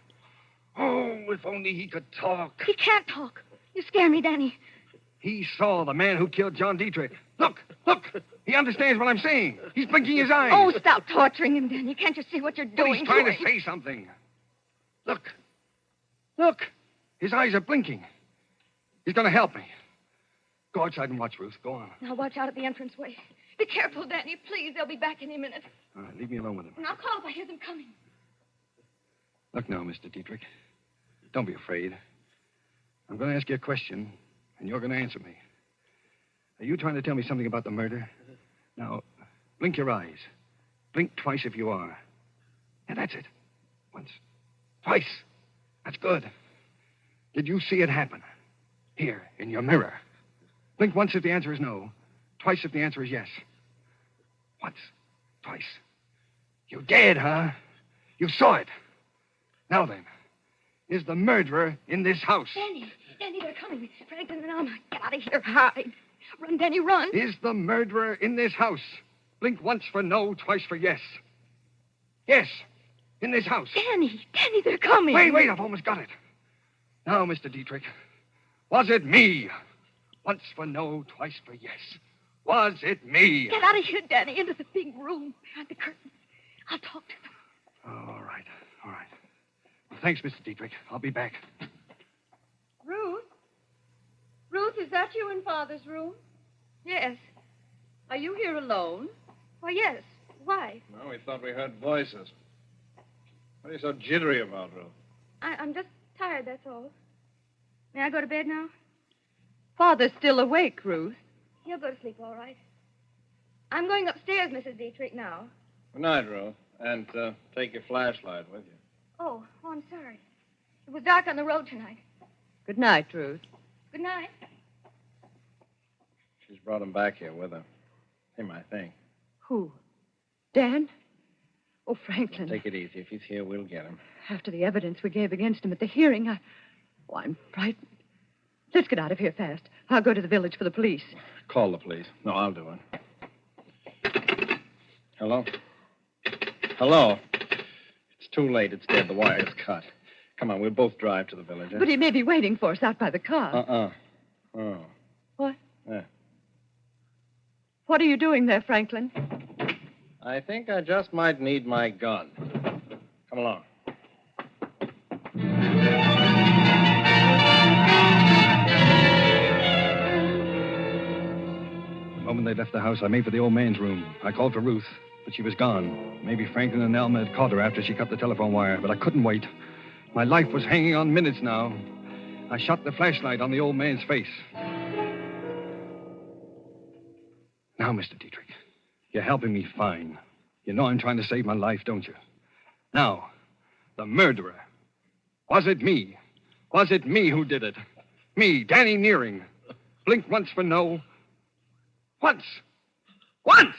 Oh, if only he could talk. He can't talk. You scare me, Danny. He saw the man who killed John Dietrich. Look. He understands what I'm saying. He's blinking his eyes. Oh, stop torturing him, Danny. Can't you see what you're But doing? he's trying to to him? say something. Look. His eyes are blinking. He's going to help me. Go outside and watch, Ruth. Go on. Now watch out at the entranceway. Be careful, Danny. Please, they'll be back any minute. All right, leave me alone with him. And I'll call if I hear them coming. Look now, Mr. Dietrich. Don't be afraid. I'm going to ask you a question, and you're going to answer me. Are you trying to tell me something about the murder? Now, blink your eyes. Blink twice if you are. Yeah, that's it. Once. Twice. That's good. Did you see it happen? Here, in your mirror. Blink once if the answer is no. Twice if the answer is yes. Once. Twice. You did, huh? You saw it. Now then, is the murderer in this house? Danny, they're coming. Franklin and Alma, get out of here. Hide. Run, Danny, run. Is the murderer in this house? Blink once for no, twice for yes. Yes, in this house. Danny, they're coming. Wait, I've almost got it. Now, Mr. Dietrich, was it me? Once for no, twice for yes. Was it me? Get out of here, Danny, into the big room behind the curtains. I'll talk to them. Oh, all right. Well, thanks, Mr. Dietrich. I'll be back. Ruth? Ruth, is that you in Father's room? Yes. Are you here alone? Why, yes. Why? Well, we thought we heard voices. What are you so jittery about, Ruth? I'm just tired, that's all. May I go to bed now? Father's still awake, Ruth. He'll go to sleep, all right. I'm going upstairs, Mrs. Dietrich, now. Good night, Ruth. And take your flashlight with you. Oh, I'm sorry. It was dark on the road tonight. Good night, Ruth. Good night. She's brought him back here with her. Him, I think. Who? Dan? Oh, Franklin. Take it easy. If he's here, we'll get him. After the evidence we gave against him at the hearing, I'm frightened. Let's get out of here fast. I'll go to the village for the police. Call the police. No, I'll do it. Hello? Hello? It's too late. It's dead. The wire's cut. Come on, we'll both drive to the village. But he may be waiting for us out by the car. Oh. What? Yeah. What are you doing there, Franklin? I think I just might need my gun. Come along. The moment they left the house, I made for the old man's room. I called for Ruth, but she was gone. Maybe Franklin and Alma had caught her after she cut the telephone wire, but I couldn't wait. My life was hanging on minutes now. I shot the flashlight on the old man's face. Now, Mr. Dietrich, you're helping me fine. You know I'm trying to save my life, don't you? Now, the murderer. Was it me? Was it me who did it? Me, Danny Nearing. Blink once for no. Once! Once!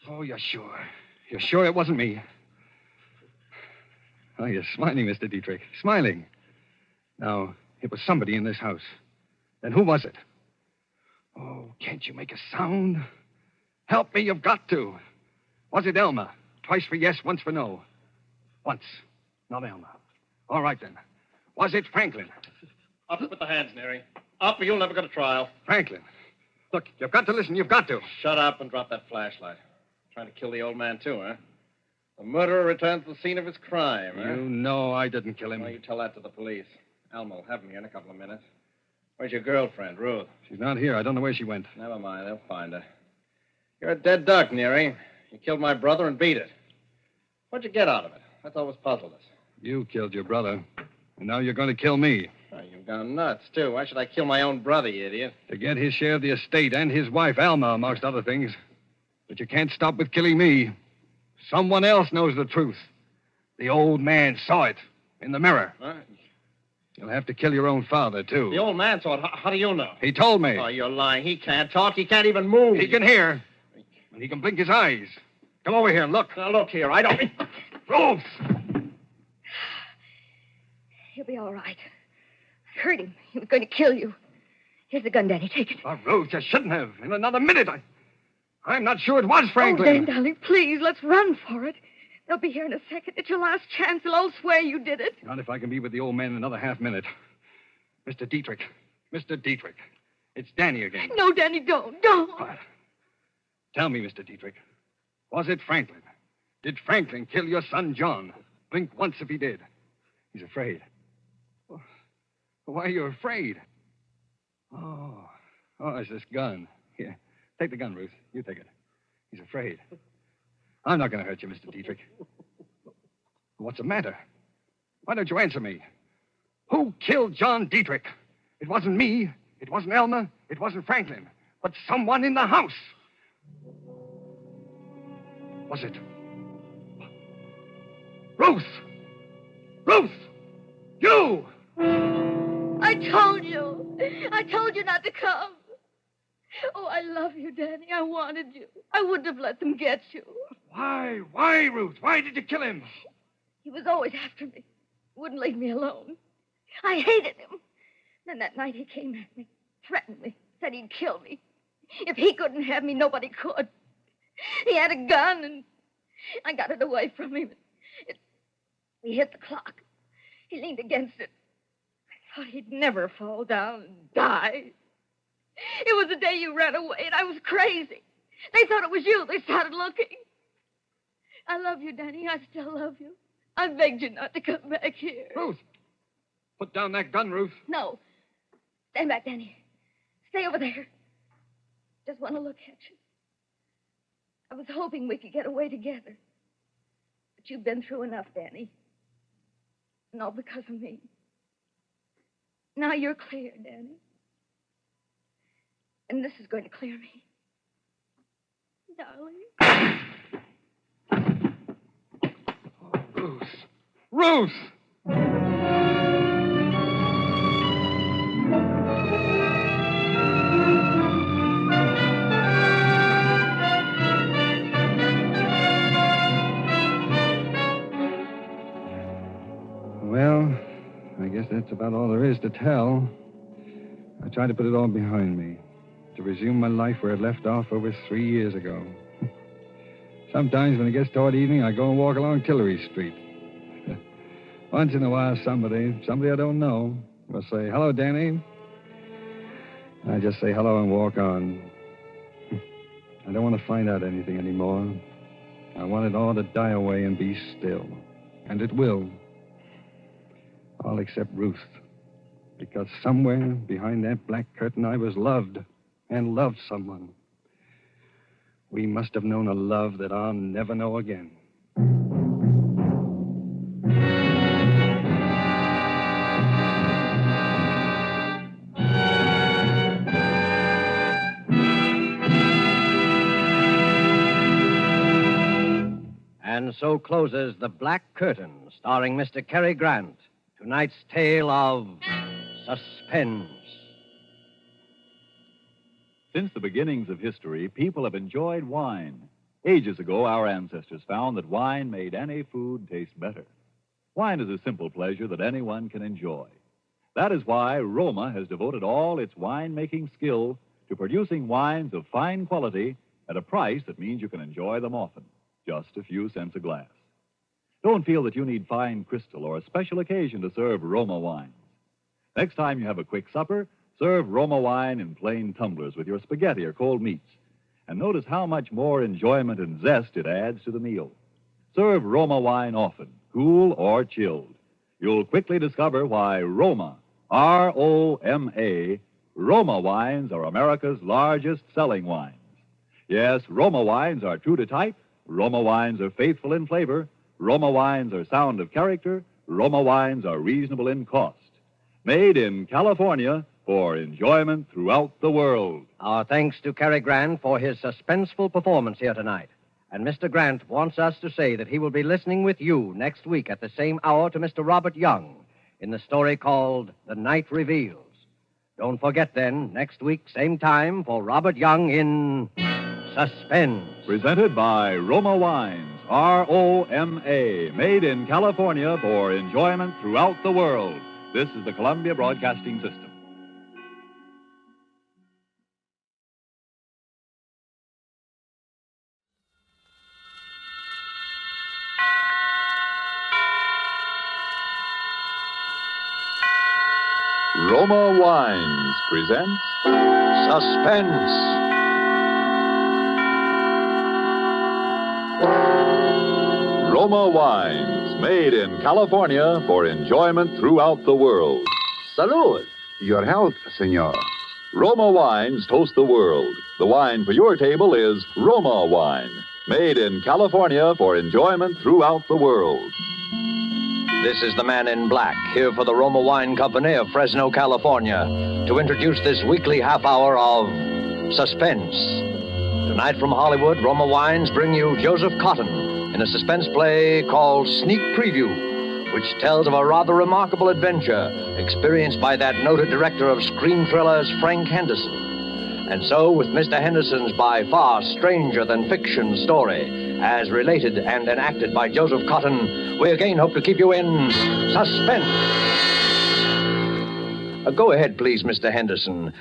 Oh, you're sure? You're sure it wasn't me? Oh, you're smiling, Mr. Dietrich. Smiling. Now, it was somebody in this house. Then who was it? Oh, can't you make a sound? Help me, you've got to. Was it Elma? Twice for yes, once for no. Once. Not Elma. All right, then. Was it Franklin? Up with the hands, Neary. Up or you'll never go to trial. Franklin. Look, you've got to listen. You've got to. Shut up and drop that flashlight. Trying to kill the old man, too, huh? The murderer returned to the scene of his crime, huh? You know I didn't kill him. Well, you tell that to the police. Alma will have him here in a couple of minutes. Where's your girlfriend, Ruth? She's not here. I don't know where she went. Never mind. They'll find her. You're a dead duck, Neary. You killed my brother and beat it. What'd you get out of it? That's always puzzled us. You killed your brother. And now you're going to kill me. Oh, you've gone nuts, too. Why should I kill my own brother, you idiot? To get his share of the estate and his wife, Alma, amongst other things. But you can't stop with killing me. Someone else knows the truth. The old man saw it in the mirror. Huh? You'll have to kill your own father, too. The old man saw it. How do you know? He told me. Oh, you're lying. He can't talk. He can't even move. He can hear. And he can blink his eyes. Come over here and look. Now, look here. I don't... Ruth! He'll be all right. I heard him. He was going to kill you. Here's the gun, Danny. Take it. Oh, Ruth, you shouldn't have. In another minute, I'm not sure it was Oh, Franklin. Dan, darling, please, let's run for it. They'll be here in a second. It's your last chance. They'll all swear you did it. Not if I can be with the old man in another half minute. Mr. Dietrich. Mr. Dietrich. It's Danny again. No, Danny, don't. Don't. What? Tell me, Mr. Dietrich. Was it Franklin? Did Franklin kill your son, John? Blink once if he did. He's afraid. Oh, why are you afraid? Oh, it's this gun. Here, take the gun, Ruth. You take it. He's afraid. I'm not going to hurt you, Mr. Dietrich. What's the matter? Why don't you answer me? Who killed John Dietrich? It wasn't me. It wasn't Elma. It wasn't Franklin. But someone in the house. Was it? Ruth! Ruth! You! I told you. I told you not to come. Oh, I love you, Danny. I wanted you. I wouldn't have let them get you. Why? Why, Ruth? Why did you kill him? He was always after me. Wouldn't leave me alone. I hated him. Then that night he came at me, threatened me, said he'd kill me. If he couldn't have me, nobody could. He had a gun, and I got it away from him. He hit the clock. He leaned against it. I thought he'd never fall down and die. It was the day you ran away, and I was crazy. They thought it was you. They started looking. I love you, Danny. I still love you. I begged you not to come back here. Ruth! Put down that gun, Ruth. No. Stand back, Danny. Stay over there. Just want to look at you. I was hoping we could get away together. But you've been through enough, Danny. And all because of me. Now you're clear, Danny. And this is going to clear me. Darling. Ruth! Ruth! Well, I guess that's about all there is to tell. I tried to put it all behind me, to resume my life where it left off over 3 years ago. Sometimes when it gets toward evening, I go and walk along Tillery Street. Once in a while, somebody I don't know, will say, "Hello, Danny." I just say hello and walk on. I don't want to find out anything anymore. I want it all to die away and be still. And it will. All except Ruth. Because somewhere behind that black curtain I was loved and loved someone. We must have known a love that I'll never know again. And so closes The Black Curtain, starring Mr. Cary Grant. Tonight's tale of Suspense. Since the beginnings of history, people have enjoyed wine. Ages ago, our ancestors found that wine made any food taste better. Wine is a simple pleasure that anyone can enjoy. That is why Roma has devoted all its wine-making skill to producing wines of fine quality at a price that means you can enjoy them often, just a few cents a glass. Don't feel that you need fine crystal or a special occasion to serve Roma wines. Next time you have a quick supper, serve Roma wine in plain tumblers with your spaghetti or cold meats. And notice how much more enjoyment and zest it adds to the meal. Serve Roma wine often, cool or chilled. You'll quickly discover why Roma, R-O-M-A, Roma wines are America's largest selling wines. Yes, Roma wines are true to type. Roma wines are faithful in flavor. Roma wines are sound of character. Roma wines are reasonable in cost. Made in California for enjoyment throughout the world. Our thanks to Cary Grant for his suspenseful performance here tonight. And Mr. Grant wants us to say that he will be listening with you next week at the same hour to Mr. Robert Young in the story called The Night Reveals. Don't forget then, next week, same time, for Robert Young in Suspense. Presented by Roma Wines, R-O-M-A, made in California for enjoyment throughout the world. This is the Columbia Broadcasting System. Roma Wines presents Suspense. Roma Wines, made in California for enjoyment throughout the world. Salud. Your health, senor. Roma Wines toast the world. The wine for your table is Roma Wine, made in California for enjoyment throughout the world. This is the Man in Black, here for the Roma Wine Company of Fresno, California, to introduce this weekly half hour of Suspense. Tonight from Hollywood, Roma Wines bring you Joseph Cotton in a suspense play called Sneak Preview, which tells of a rather remarkable adventure experienced by that noted director of screen thrillers, Frank Henderson. And so, with Mr. Henderson's by far stranger-than-fiction story, as related and enacted by Joseph Cotton, we again hope to keep you in suspense. Go ahead, please, Mr. Henderson.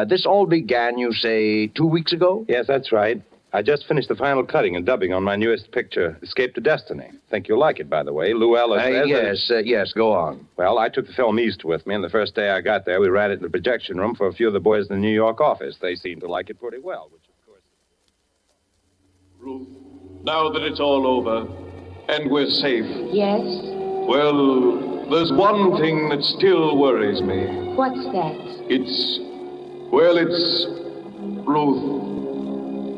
This all began, you say, 2 weeks ago? Yes, that's right. I just finished the final cutting and dubbing on my newest picture, Escape to Destiny. Think you'll like it, by the way. Lou Ellis says... Yes, go on. Well, I took the film east with me, and the first day I got there, we ran it in the projection room for a few of the boys in the New York office. They seemed to like it pretty well, which, of course... Ruth, now that it's all over, and we're safe... Yes? Well, there's one thing that still worries me. What's that? It's... Ruth...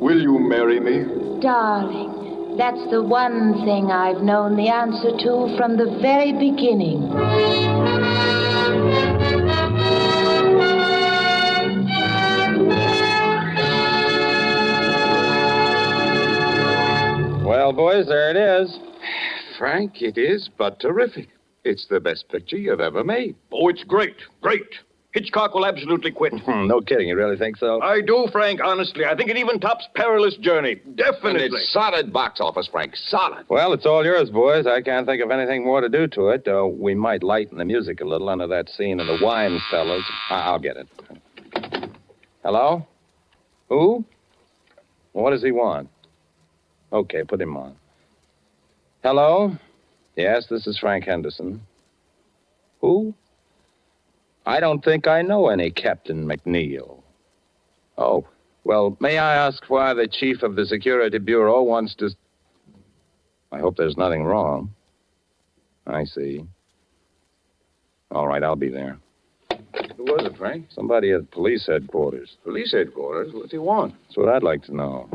Will you marry me? Darling, that's the one thing I've known the answer to from the very beginning. Well, boys, there it is. Frank, it is but terrific. It's the best picture you've ever made. Oh, it's great. Great. Hitchcock will absolutely quit. No kidding. You really think so? I do, Frank, honestly. I think it even tops Perilous Journey. Definitely. And it's solid box office, Frank. Solid. Well, it's all yours, boys. I can't think of anything more to do to it. We might lighten the music a little under that scene of the wine fellas. I'll get it. Hello? Who? What does he want? Okay, put him on. Hello? Yes, this is Frank Henderson. Who? I don't think I know any Captain McNeil. Oh, well, may I ask why the chief of the Security Bureau wants to... I hope there's nothing wrong. I see. All right, I'll be there. Who was it, Frank? Somebody at police headquarters. Police headquarters? What's he want? That's what I'd like to know.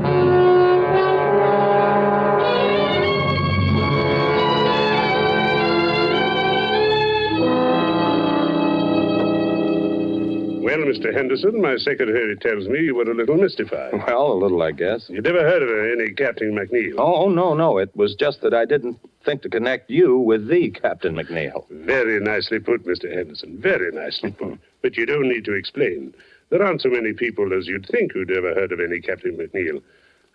Well, Mr. Henderson, my secretary tells me you were a little mystified. Well, a little, I guess. You never heard of any Captain McNeil? Oh, no. It was just that I didn't think to connect you with the Captain McNeil. Very nicely put, Mr. Henderson. Very nicely put. But you don't need to explain. There aren't so many people as you'd think who'd ever heard of any Captain McNeil.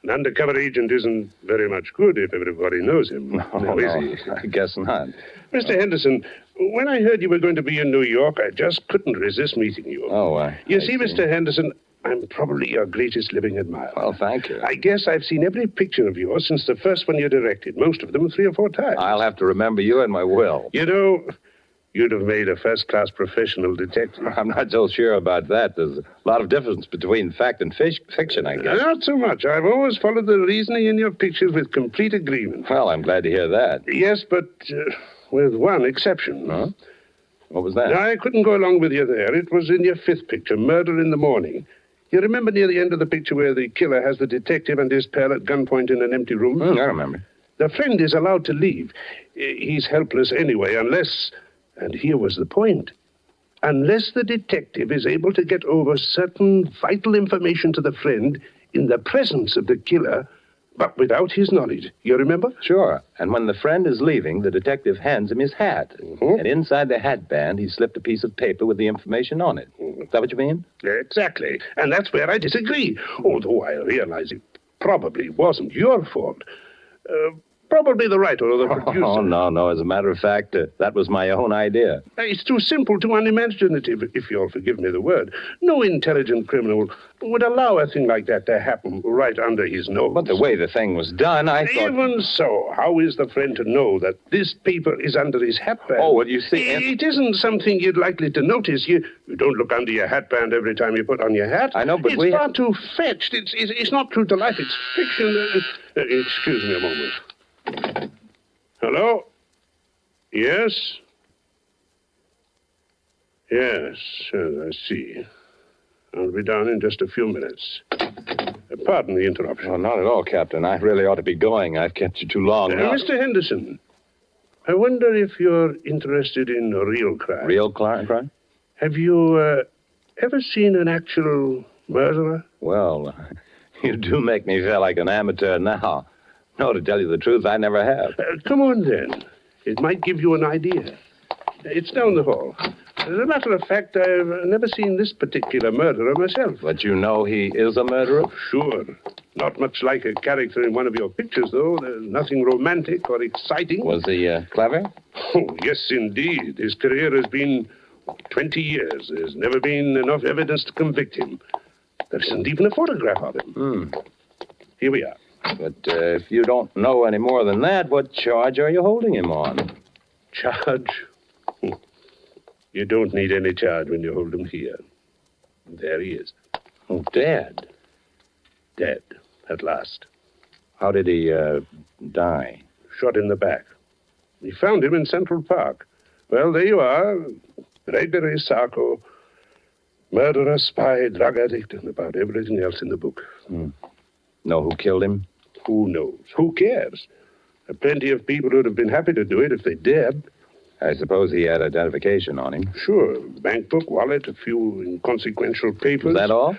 An undercover agent isn't very much good if everybody knows him. No, is he? I guess not. Mr. Henderson, when I heard you were going to be in New York, I just couldn't resist meeting you. You see, Mr. Henderson, I'm probably your greatest living admirer. Well, thank you. I guess I've seen every picture of yours since the first one you directed, most of them 3 or 4 times. I'll have to remember you in my will. You know, you'd have made a first-class professional detective. I'm not so sure about that. There's a lot of difference between fact and fiction, I guess. Not so much. I've always followed the reasoning in your pictures with complete agreement. Well, I'm glad to hear that. Yes, but with one exception. Huh? What was that? I couldn't go along with you there. It was in your 5th picture, Murder in the Morning. You remember near the end of the picture where the killer has the detective and his pal at gunpoint in an empty room? I remember. The friend is allowed to leave. He's helpless anyway, unless... And here was the point. Unless the detective is able to get over certain vital information to the friend in the presence of the killer, but without his knowledge. You remember? Sure. And when the friend is leaving, the detective hands him his hat. Mm-hmm. And inside the hatband, he slipped a piece of paper with the information on it. Is that what you mean? Exactly. And that's where I disagree. Although I realize it probably wasn't your fault. Probably the writer or the producer. Oh, no. As a matter of fact, that was my own idea. It's too simple, too unimaginative, if you'll forgive me the word. No intelligent criminal would allow a thing like that to happen right under his nose. But the way the thing was done, I thought... Even so, how is the friend to know that this paper is under his hatband? Oh, well, you see... It isn't something you'd likely to notice. You don't look under your hatband every time you put on your hat. I know, but it's far too fetched. It's not true to life. It's fiction. Excuse me a moment. Hello? Yes? Yes, I see. I'll be down in just a few minutes. Pardon the interruption. Oh, not at all, Captain. I really ought to be going. I've kept you too long now. Mr. Henderson, I wonder if you're interested in real crime. Real crime? Have you ever seen an actual murderer? Well, you do make me feel like an amateur now. No, to tell you the truth, I never have. Come on, then. It might give you an idea. It's down the hall. As a matter of fact, I've never seen this particular murderer myself. But you know he is a murderer? Sure. Not much like a character in one of your pictures, though. There's nothing romantic or exciting. Was he clever? Oh, yes, indeed. His career has been 20 years. There's never been enough evidence to convict him. There isn't even a photograph of him. Here we are. But if you don't know any more than that, what charge are you holding him on? Charge? You don't need any charge when you hold him here. There he is. Oh, dead? Dead, at last. How did he die? Shot in the back. We found him in Central Park. Well, there you are. Gregory Sarko. Murderer, spy, drug addict, and about everything else in the book. Know who killed him? Who knows? Who cares? There are plenty of people who'd have been happy to do it if they dared. I suppose he had identification on him. Sure. Bank book, wallet, a few inconsequential papers. Is that all?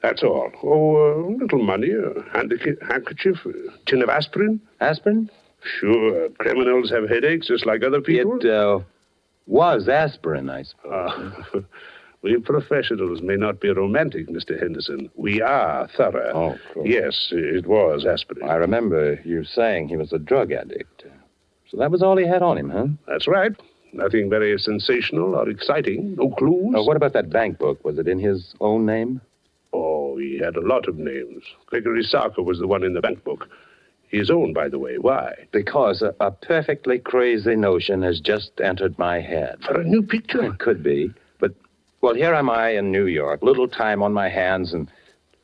That's all. Oh, a little money, a handkerchief, a tin of aspirin. Aspirin? Sure. Criminals have headaches just like other people. It was aspirin, I suppose. We professionals may not be romantic, Mr. Henderson. We are thorough. Oh, cool. Yes, it was aspirin. I remember you saying he was a drug addict. So that was all he had on him, huh? That's right. Nothing very sensational or exciting. No clues. What about that bank book? Was it in his own name? Oh, he had a lot of names. Gregory Sarko was the one in the bank book. His own, by the way. Why? Because a perfectly crazy notion has just entered my head. For a new picture? It could be. But, well, here am I in New York, little time on my hands, and,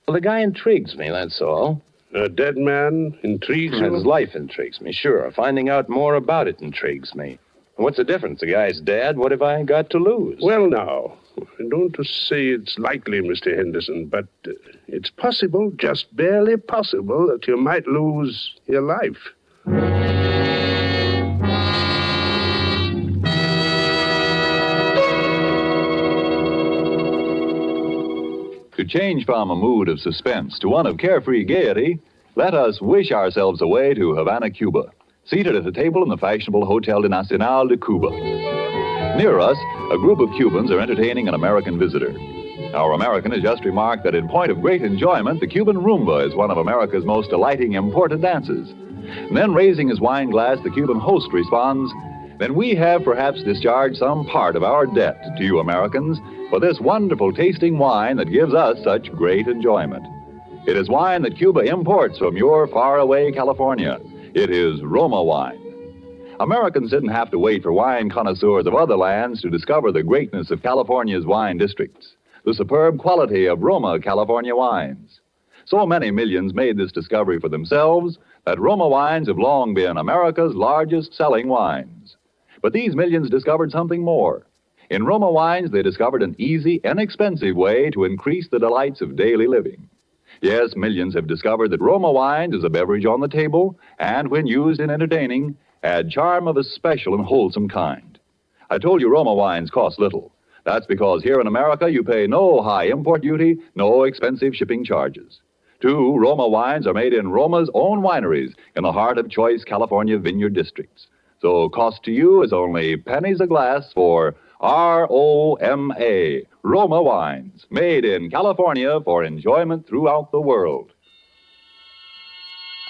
well, the guy intrigues me, that's all. A dead man intrigues you? His life intrigues me, sure. Finding out more about it intrigues me. What's the difference? The guy's dead. What have I got to lose? Well, now, I don't to say it's likely, Mr. Henderson, but it's possible, just barely possible, that you might lose your life. To change from a mood of suspense to one of carefree gaiety, let us wish ourselves away to Havana, Cuba, seated at a table in the fashionable Hotel Nacional de Cuba. Near us, a group of Cubans are entertaining an American visitor. Our American has just remarked that in point of great enjoyment, the Cuban rumba is one of America's most delighting imported dances. And then, raising his wine glass, the Cuban host responds, "Then we have perhaps discharged some part of our debt to you Americans for this wonderful tasting wine that gives us such great enjoyment. It is wine that Cuba imports from your faraway California. It is Roma wine." Americans didn't have to wait for wine connoisseurs of other lands to discover the greatness of California's wine districts, the superb quality of Roma California wines. So many millions made this discovery for themselves that Roma wines have long been America's largest selling wines. But these millions discovered something more. In Roma wines, they discovered an easy, inexpensive way to increase the delights of daily living. Yes, millions have discovered that Roma wines is a beverage on the table, and when used in entertaining, add charm of a special and wholesome kind. I told you Roma wines cost little. That's because here in America you pay no high import duty, no expensive shipping charges. 2 Roma wines are made in Roma's own wineries in the heart of choice California vineyard districts. So cost to you is only pennies a glass for R-O-M-A, Roma wines, made in California for enjoyment throughout the world.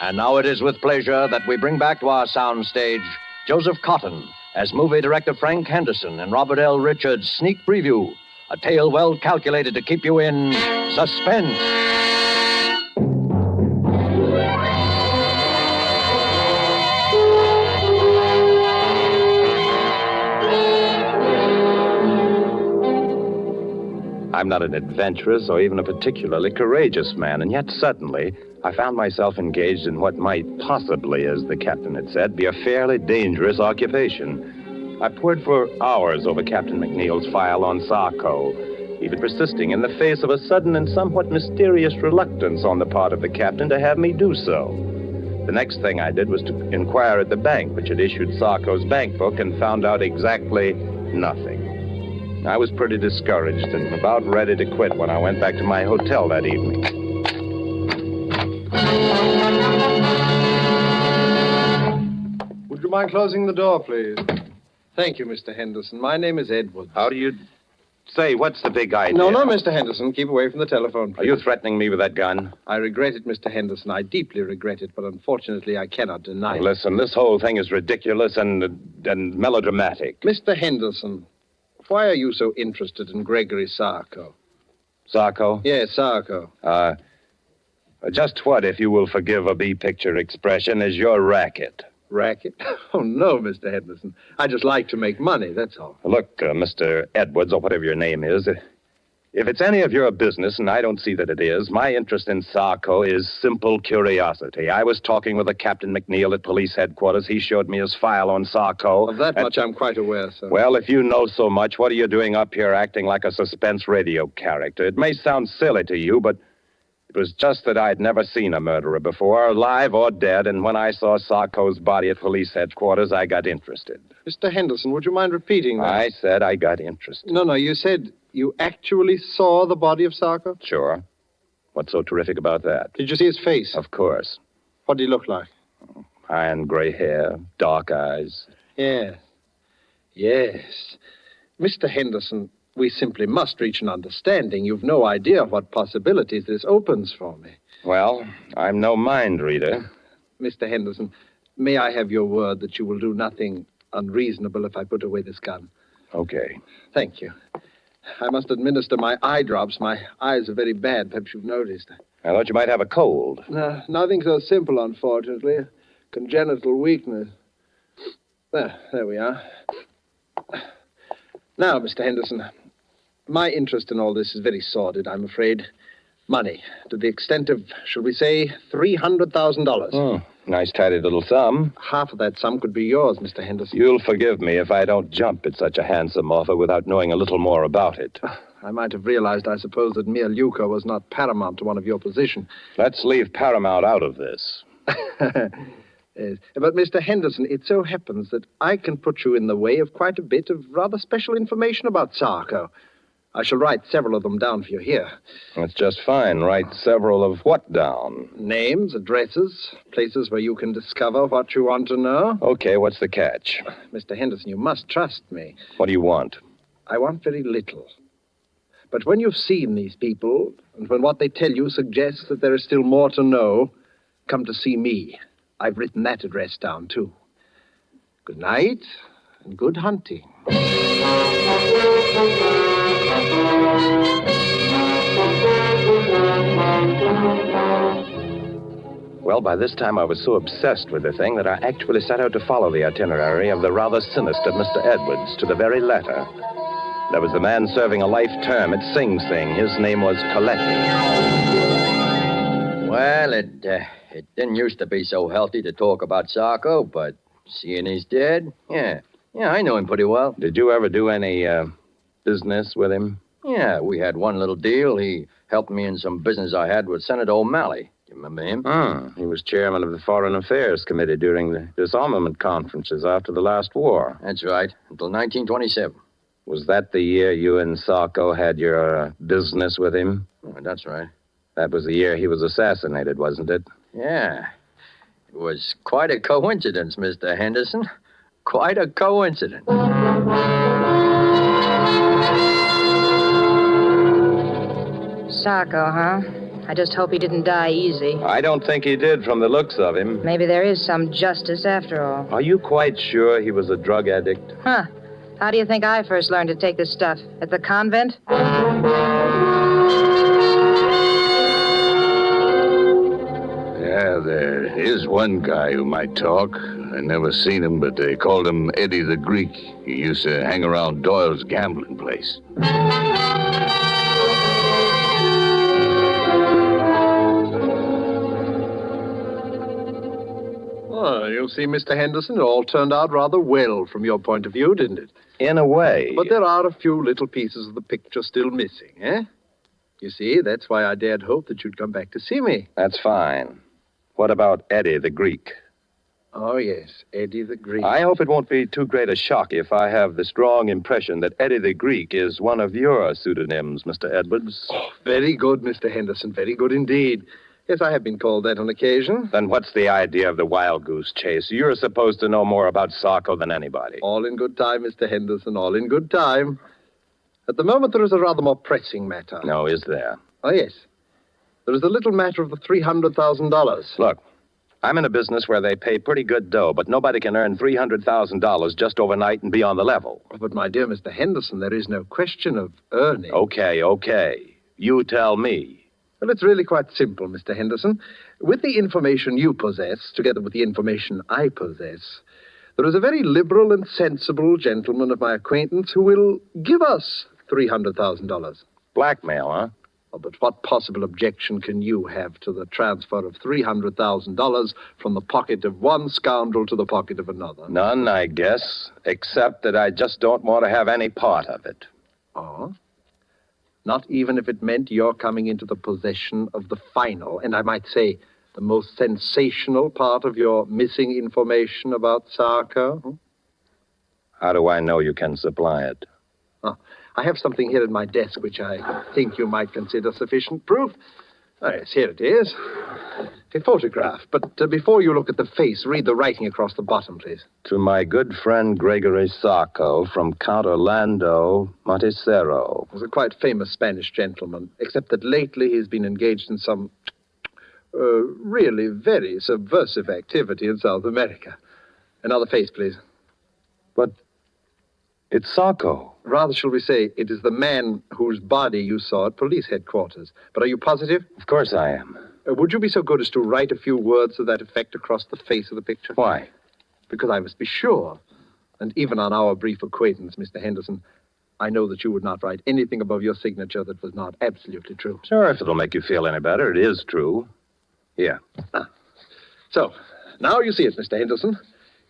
And now it is with pleasure that we bring back to our soundstage Joseph Cotton as movie director Frank Henderson and Robert L. Richards' sneak preview, a tale well calculated to keep you in suspense. I'm not an adventurous or even a particularly courageous man, and yet suddenly I found myself engaged in what might possibly, as the captain had said, be a fairly dangerous occupation. I pored for hours over Captain McNeil's file on Sarko, even persisting in the face of a sudden and somewhat mysterious reluctance on the part of the captain to have me do so. The next thing I did was to inquire at the bank, which had issued Sarko's bank book, and found out exactly nothing. I was pretty discouraged and about ready to quit when I went back to my hotel that evening. Would you mind closing the door, please? Thank you, Mr. Henderson. My name is Edwards. How do you... Say, what's the big idea? No, Mr. Henderson. Keep away from the telephone, please. Are you threatening me with that gun? I regret it, Mr. Henderson. I deeply regret it, but unfortunately I cannot deny it. Listen, this whole thing is ridiculous and melodramatic. Mr. Henderson, why are you so interested in Gregory Sarko? Sarko? Yes, Sarko. Just what, if you will forgive a B-picture expression, is your racket? Racket? Oh, no, Mr. Henderson. I just like to make money, that's all. Look, Mr. Edwards, or whatever your name is, if it's any of your business, and I don't see that it is, my interest in Sarko is simple curiosity. I was talking with a Captain McNeil at police headquarters. He showed me his file on Sarko. Of that much I'm quite aware, sir. Well, if you know so much, what are you doing up here acting like a suspense radio character? It may sound silly to you, but it was just that I'd never seen a murderer before, alive or dead, and when I saw Sarko's body at police headquarters, I got interested. Mr. Henderson, would you mind repeating that? I said I got interested. No, you said you actually saw the body of Sarko? Sure. What's so terrific about that? Did you see his face? Of course. What did he look like? Iron gray hair, dark eyes. Yes. Mr. Henderson, we simply must reach an understanding. You've no idea what possibilities this opens for me. Well, I'm no mind reader. Mr. Henderson, may I have your word that you will do nothing unreasonable if I put away this gun? Okay. Thank you. I must administer my eye drops. My eyes are very bad. Perhaps you've noticed. I thought you might have a cold. No, nothing so simple, unfortunately. Congenital weakness. There we are. Now, Mr. Henderson, my interest in all this is very sordid, I'm afraid. Money, to the extent of, shall we say, $300,000. Oh, nice tidy little sum. Half of that sum could be yours, Mr. Henderson. You'll forgive me if I don't jump at such a handsome offer without knowing a little more about it. I might have realized, I suppose, that mere lucre was not paramount to one of your position. Let's leave paramount out of this. Yes. But, Mr. Henderson, it so happens that I can put you in the way of quite a bit of rather special information about Sarko. I shall write several of them down for you here. That's just fine. Write several of what down? Names, addresses, places where you can discover what you want to know. Okay, what's the catch? Mr. Henderson, you must trust me. What do you want? I want very little. But when you've seen these people, and when what they tell you suggests that there is still more to know, come to see me. I've written that address down, too. Good night, and good hunting. Well, by this time I was so obsessed with the thing that I actually set out to follow the itinerary of the rather sinister Mr. Edwards to the very letter. There was the man serving a life term at Sing Sing. His name was Coletti. Well, it didn't used to be so healthy to talk about Sarko, but seeing he's dead, yeah, I know him pretty well. Did you ever do any business with him? Yeah, we had one little deal. He helped me in some business I had with Senator O'Malley. You remember him? He was chairman of the Foreign Affairs Committee during the disarmament conferences after the last war. That's right, until 1927. Was that the year you and Sarko had your business with him? Oh, that's right. That was the year he was assassinated, wasn't it? Yeah. It was quite a coincidence, Mr. Henderson. Quite a coincidence. Sarko, huh? I just hope he didn't die easy. I don't think he did from the looks of him. Maybe there is some justice after all. Are you quite sure he was a drug addict? Huh. How do you think I first learned to take this stuff? At the convent? Yeah, there is one guy who might talk. I never seen him, but they called him Eddie the Greek. He used to hang around Doyle's gambling place. Oh, you see, Mr. Henderson, it all turned out rather well from your point of view, didn't it? In a way. But there are a few little pieces of the picture still missing, eh? You see, that's why I dared hope that you'd come back to see me. That's fine. What about Eddie the Greek? Oh, yes, Eddie the Greek. I hope it won't be too great a shock if I have the strong impression that Eddie the Greek is one of your pseudonyms, Mr. Edwards. Oh, very good, Mr. Henderson, very good indeed. Yes, I have been called that on occasion. Then what's the idea of the wild goose chase? You're supposed to know more about Sarko than anybody. All in good time, Mr. Henderson, all in good time. At the moment, there is a rather more pressing matter. No, is there? Oh, yes. There is the little matter of the $300,000. Look, I'm in a business where they pay pretty good dough, but nobody can earn $300,000 just overnight and be on the level. Oh, but, my dear Mr. Henderson, there is no question of earning. Okay. You tell me. Well, it's really quite simple, Mr. Henderson. With the information you possess, together with the information I possess, there is a very liberal and sensible gentleman of my acquaintance who will give us $300,000. Blackmail, huh? Oh, but what possible objection can you have to the transfer of $300,000 from the pocket of one scoundrel to the pocket of another? None, I guess, except that I just don't want to have any part of it. Oh? Not even if it meant your coming into the possession of the final, and I might say the most sensational part of your missing information about Sarko? How do I know you can supply it? Oh, I have something here at my desk which I think you might consider sufficient proof. Oh, yes, here it is. A photograph. But before you look at the face, read the writing across the bottom, please. To my good friend Gregory Sarko from Count Orlando Montecero. He's a quite famous Spanish gentleman, except that lately he's been engaged in some really very subversive activity in South America. Another face, please. But It's Sarko. Rather, shall we say, it is the man whose body you saw at police headquarters. But are you positive? Of course I am. Would you be so good as to write a few words to that effect across the face of the picture? Why? Because I must be sure. And even on our brief acquaintance, Mr. Henderson, I know that you would not write anything above your signature that was not absolutely true. Sure, if it'll make you feel any better, it is true. Here. So, now you see it, Mr. Henderson.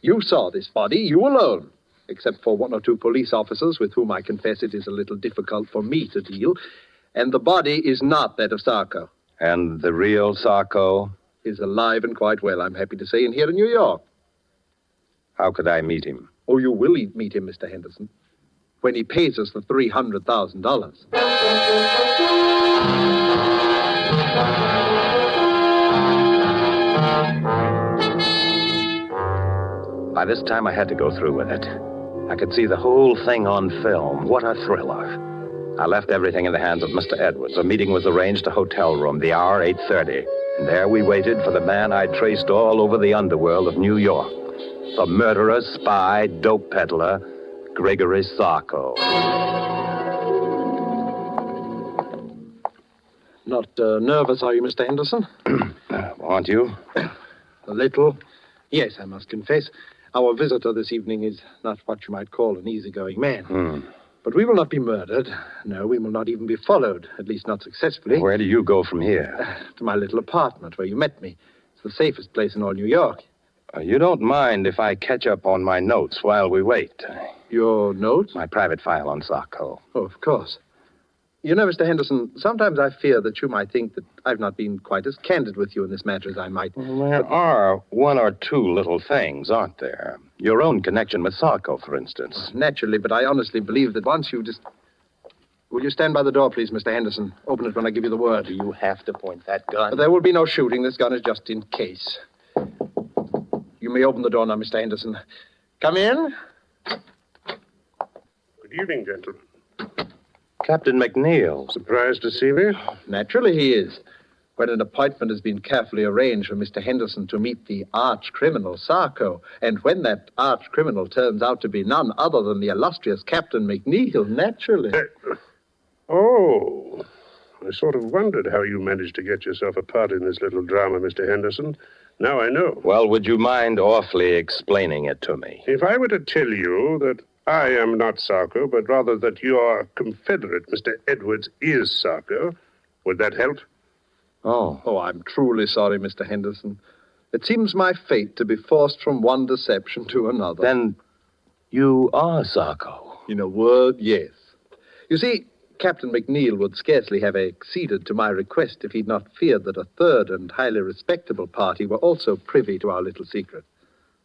You saw this body, you alone, except for one or two police officers with whom I confess it is a little difficult for me to deal. And the body is not that of Sarko. And the real Sarko? Is alive and quite well, I'm happy to say, and here in New York. How could I meet him? Oh, you will meet him, Mr. Henderson, when he pays us the $300,000. By this time, I had to go through with it. I could see the whole thing on film. What a thriller. I left everything in the hands of Mr. Edwards. A meeting was arranged, a hotel room, the hour 8:30. And there we waited for the man I'd traced all over the underworld of New York. The murderer, spy, dope peddler, Gregory Sarko. Not nervous, are you, Mr. Henderson? Aren't you? A little. Yes, I must confess. Our visitor this evening is not what you might call an easygoing man. But we will not be murdered. No, we will not even be followed, at least not successfully. Where do you go from here? To my little apartment where you met me. It's the safest place in all New York. You don't mind if I catch up on my notes while we wait? Your notes? My private file on Sarko. Oh, of course. You know, Mr. Henderson, sometimes I fear that you might think that I've not been quite as candid with you in this matter as I might. Well, there are one or two little things, aren't there? Your own connection with Sarko, for instance. Naturally, but I honestly believe that once you just... Will you stand by the door, please, Mr. Henderson? Open it when I give you the word. Do you have to point that gun? There will be no shooting. This gun is just in case. You may open the door now, Mr. Henderson. Come in. Good evening, gentlemen. Captain McNeil. Surprised to see me? Naturally he is. When an appointment has been carefully arranged for Mr. Henderson to meet the arch-criminal Sarko, and when that arch-criminal turns out to be none other than the illustrious Captain McNeil, naturally. Oh, I sort of wondered how you managed to get yourself a part in this little drama, Mr. Henderson. Now I know. Well, would you mind awfully explaining it to me? If I were to tell you that I am not Sarko, but rather that your confederate, Mr. Edwards, is Sarko, would that help? Oh, I'm truly sorry, Mr. Henderson. It seems my fate to be forced from one deception to another. Then you are Sarko? In a word, yes. You see, Captain McNeil would scarcely have acceded to my request if he'd not feared that a third and highly respectable party were also privy to our little secret.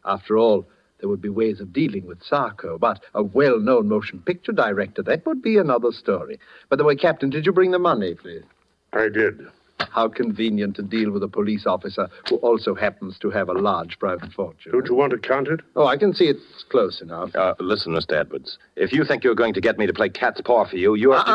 After all, there would be ways of dealing with Sarko, but a well-known motion picture director, that would be another story. By the way, Captain, did you bring the money, please? I did. How convenient to deal with a police officer who also happens to have a large private fortune. Don't you want to count it? Oh, I can see it's close enough. Listen, Mr. Edwards, if you think you're going to get me to play cat's paw for you, you have to...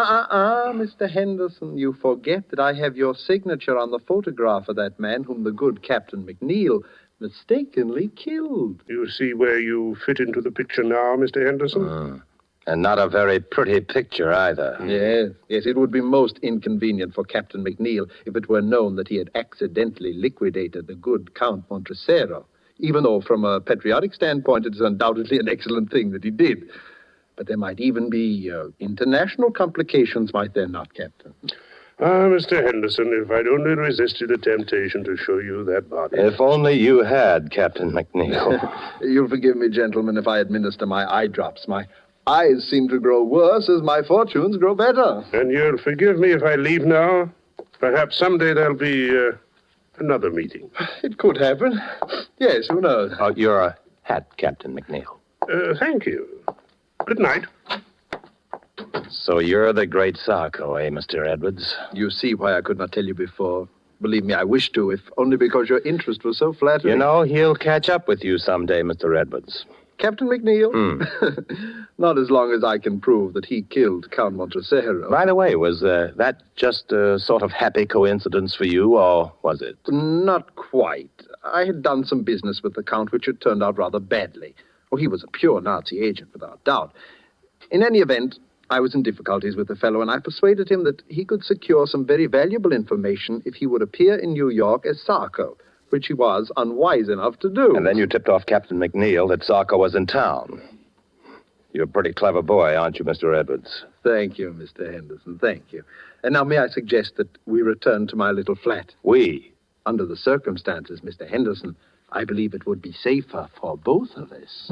Mr. Henderson, you forget that I have your signature on the photograph of that man whom the good Captain McNeil mistakenly killed. You see where you fit into the picture now, Mr. Henderson? And not a very pretty picture either. Yes, it would be most inconvenient for Captain McNeil if it were known that he had accidentally liquidated the good Count Montresero, even though from a patriotic standpoint it is undoubtedly an excellent thing that he did. But there might even be international complications, might there not, Captain? Mr. Henderson, if I'd only resisted the temptation to show you that body. If only you had, Captain McNeil. You'll forgive me, gentlemen, if I administer my eye drops. My eyes seem to grow worse as my fortunes grow better. And you'll forgive me if I leave now? Perhaps someday there'll be another meeting. It could happen. Yes, who knows? Your hat, Captain McNeil. Thank you. Good night. So you're the great Sarko, eh, Mr. Edwards? You see why I could not tell you before. Believe me, I wish to, if only because your interest was so flattering. You know, he'll catch up with you someday, Mr. Edwards. Captain McNeil? Not as long as I can prove that he killed Count Montresero. By the way, was that just a sort of happy coincidence for you, or was it? Not quite. I had done some business with the Count which had turned out rather badly. Oh, he was a pure Nazi agent, without doubt. In any event, I was in difficulties with the fellow, and I persuaded him that he could secure some very valuable information if he would appear in New York as Sarko, which he was unwise enough to do. And then you tipped off Captain McNeil that Sarko was in town. You're a pretty clever boy, aren't you, Mr. Edwards? Thank you, Mr. Henderson, thank you. And now may I suggest that we return to my little flat? We? Under the circumstances, Mr. Henderson, I believe it would be safer for both of us.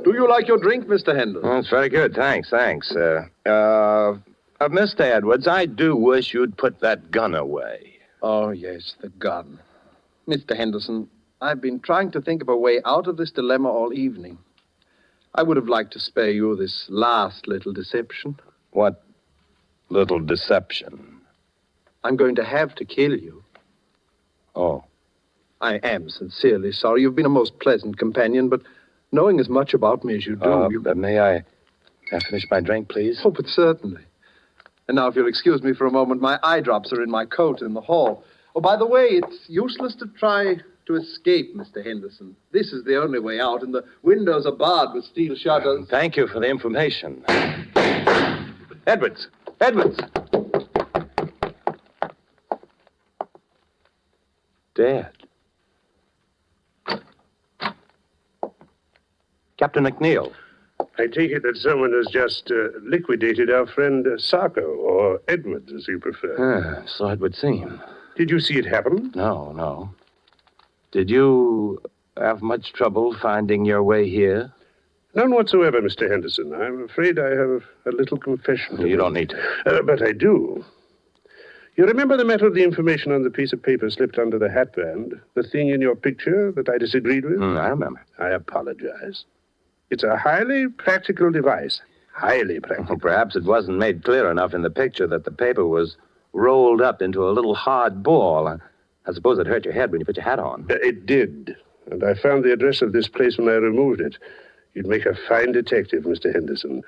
Do you like your drink, Mr. Henderson? That's very good. Thanks. Mr. Edwards, I do wish you'd put that gun away. Oh, yes, the gun. Mr. Henderson, I've been trying to think of a way out of this dilemma all evening. I would have liked to spare you this last little deception. What little deception? I'm going to have to kill you. Oh. I am sincerely sorry. You've been a most pleasant companion, but knowing as much about me as you do... May I finish my drink, please? Oh, but certainly. And now, if you'll excuse me for a moment, my eye drops are in my coat in the hall. Oh, by the way, it's useless to try to escape, Mr. Henderson. This is the only way out, and the windows are barred with steel shutters. Thank you for the information. Edwards! Edwards! Dead. Captain McNeil. I take it that someone has just liquidated our friend Sarko, or Edwards, as you prefer. So it would seem. Did you see it happen? No. Did you have much trouble finding your way here? None whatsoever, Mr. Henderson. I'm afraid I have a little confession to You don't need to. But I do. You remember the matter of the information on the piece of paper slipped under the hatband? The thing in your picture that I disagreed with? I remember. I apologize. It's a highly practical device. Highly practical. Well, perhaps it wasn't made clear enough in the picture that the paper was rolled up into a little hard ball. I suppose it hurt your head when you put your hat on. It did. And I found the address of this place when I removed it. You'd make a fine detective, Mr. Henderson.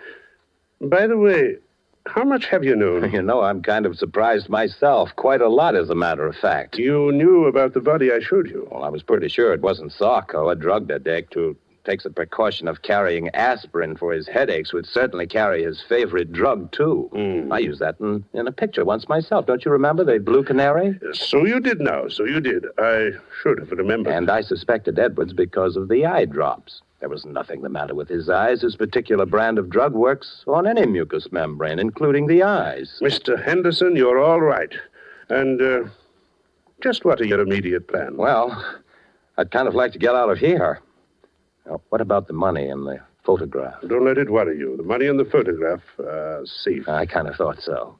By the way, how much have you known? You know, I'm kind of surprised myself. Quite a lot, as a matter of fact. You knew about the body I showed you? Well, I was pretty sure it wasn't Sarko, a drug addict who takes the precaution of carrying aspirin for his headaches, would certainly carry his favorite drug, too. I used that in a picture once myself. Don't you remember the blue canary? So you did now, so you did. I should have remembered. And I suspected Edwards because of the eye drops. There was nothing the matter with his eyes. His particular brand of drug works on any mucous membrane, including the eyes. Mr. Henderson, you're all right. And just what are your immediate plans? Well, I'd kind of like to get out of here. Now, what about the money and the photograph? Don't let it worry you. The money and the photograph are safe. I kind of thought so.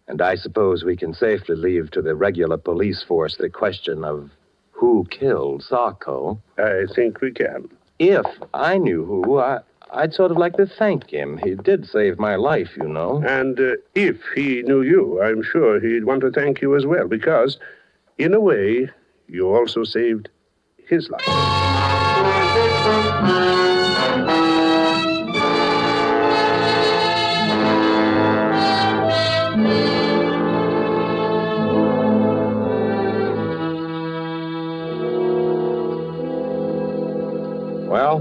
And I suppose we can safely leave to the regular police force the question of who killed Sarko. I think we can. If I knew who, I'd sort of like to thank him. He did save my life, you know. And if he knew you, I'm sure he'd want to thank you as well, because, in a way, you also saved his life. Well,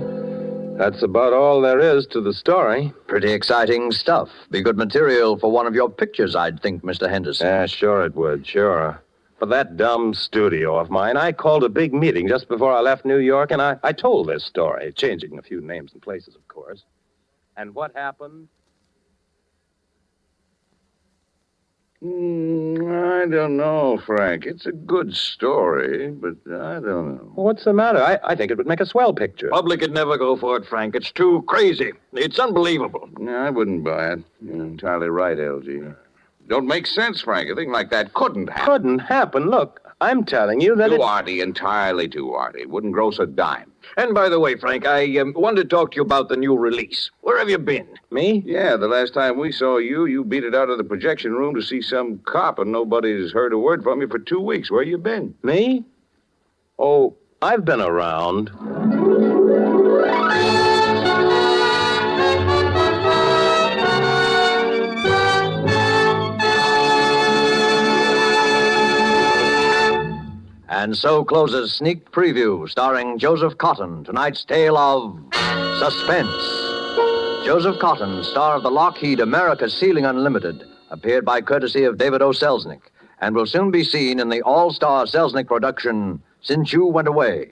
that's about all there is to the story. Pretty exciting stuff. Be good material for one of your pictures, I'd think, Mr. Henderson. Yeah, sure it would, sure. For that dumb studio of mine, I called a big meeting just before I left New York, and I told this story, changing a few names and places, of course. And what happened? I don't know, Frank. It's a good story, but I don't know. What's the matter? I think it would make a swell picture. Public would never go for it, Frank. It's too crazy. It's unbelievable. No, I wouldn't buy it. You're entirely right, LG. Don't make sense, Frank. A thing like that couldn't happen. Couldn't happen? Look, I'm telling you that Too arty, entirely too arty. Wouldn't gross a dime. And by the way, Frank, I wanted to talk to you about the new release. Where have you been? Me? Yeah, the last time we saw you, you beat it out of the projection room to see some cop, and nobody's heard a word from you for 2 weeks. Where you been? Me? Oh, I've been around. And so closes Sneak Preview, starring Joseph Cotton, tonight's tale of Suspense. Joseph Cotton, star of the Lockheed America Ceiling Unlimited, appeared by courtesy of David O. Selznick, and will soon be seen in the all-star Selznick production, Since You Went Away.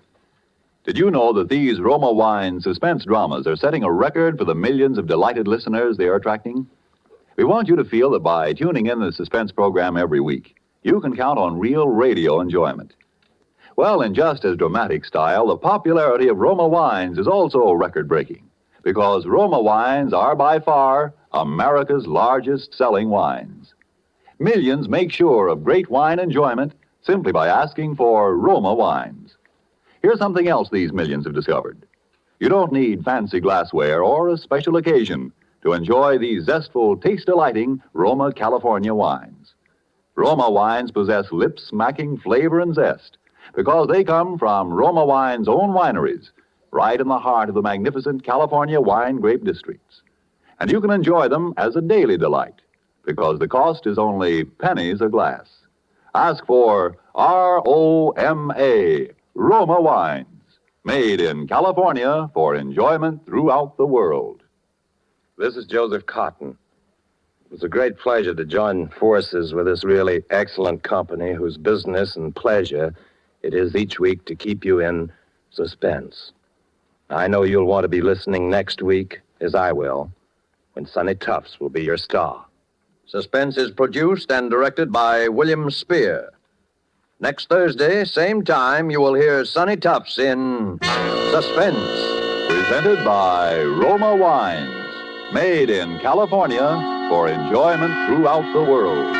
Did you know that these Roma Wine suspense dramas are setting a record for the millions of delighted listeners they are attracting? We want you to feel that by tuning in the suspense program every week, you can count on real radio enjoyment. Well, in just as dramatic style, the popularity of Roma wines is also record-breaking, because Roma wines are by far America's largest selling wines. Millions make sure of great wine enjoyment simply by asking for Roma wines. Here's something else these millions have discovered. You don't need fancy glassware or a special occasion to enjoy these zestful, taste-delighting Roma California wines. Roma wines possess lip-smacking flavor and zest because they come from Roma Wine's own wineries, right in the heart of the magnificent California wine grape districts. And you can enjoy them as a daily delight because the cost is only pennies a glass. Ask for R-O-M-A, Roma wines, made in California for enjoyment throughout the world. This is Joseph Cotton. It was a great pleasure to join forces with this really excellent company whose business and pleasure it is each week to keep you in suspense. I know you'll want to be listening next week, as I will, when Sonny Tufts will be your star. Suspense is produced and directed by William Spier. Next Thursday, same time, you will hear Sonny Tufts in Suspense. Presented by Roma Wines, made in California for enjoyment throughout the world.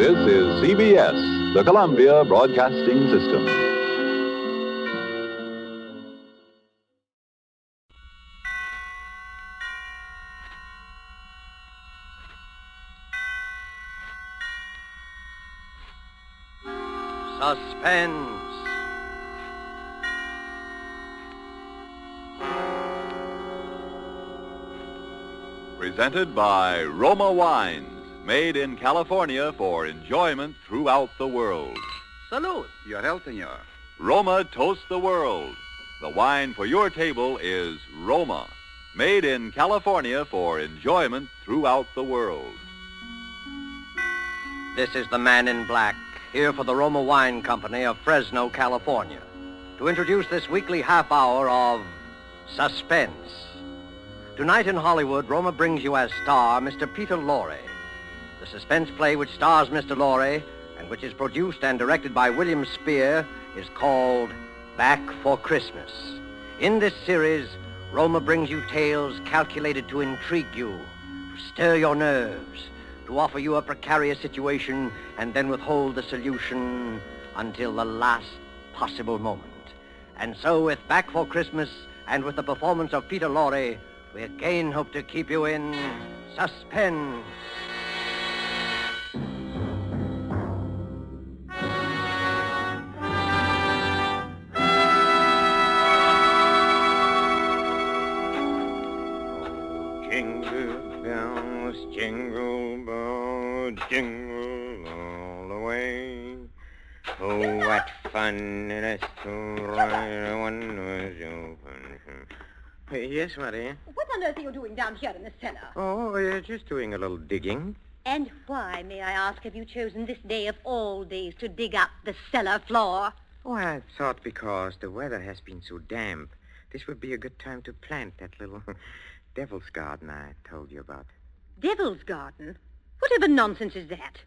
This is CBS, the Columbia Broadcasting System. Suspense. Presented by Roma Wines, made in California for enjoyment throughout the world. Salute. Your health, senor. Roma toasts the world. The wine for your table is Roma, made in California for enjoyment throughout the world. This is the Man in Black, here for the Roma Wine Company of Fresno, California, to introduce this weekly half hour of Suspense. Tonight in Hollywood, Roma brings you as star Mr. Peter Lorre. The suspense play which stars Mr. Lorre and which is produced and directed by William Spier is called Back for Christmas. In this series, Roma brings you tales calculated to intrigue you, to stir your nerves, to offer you a precarious situation and then withhold the solution until the last possible moment. And so with Back for Christmas and with the performance of Peter Lorre, we again hope to keep you in suspense. Jingle bells, jingle bells, jingle all the way. Oh, what fun it is to ride a one-horse open. Yes, Marie? What on earth are you doing down here in the cellar? Oh, just doing a little digging. And why, may I ask, have you chosen this day of all days to dig up the cellar floor? Oh, I thought because the weather has been so damp, this would be a good time to plant that little devil's garden I told you about. Devil's garden? Whatever nonsense is that?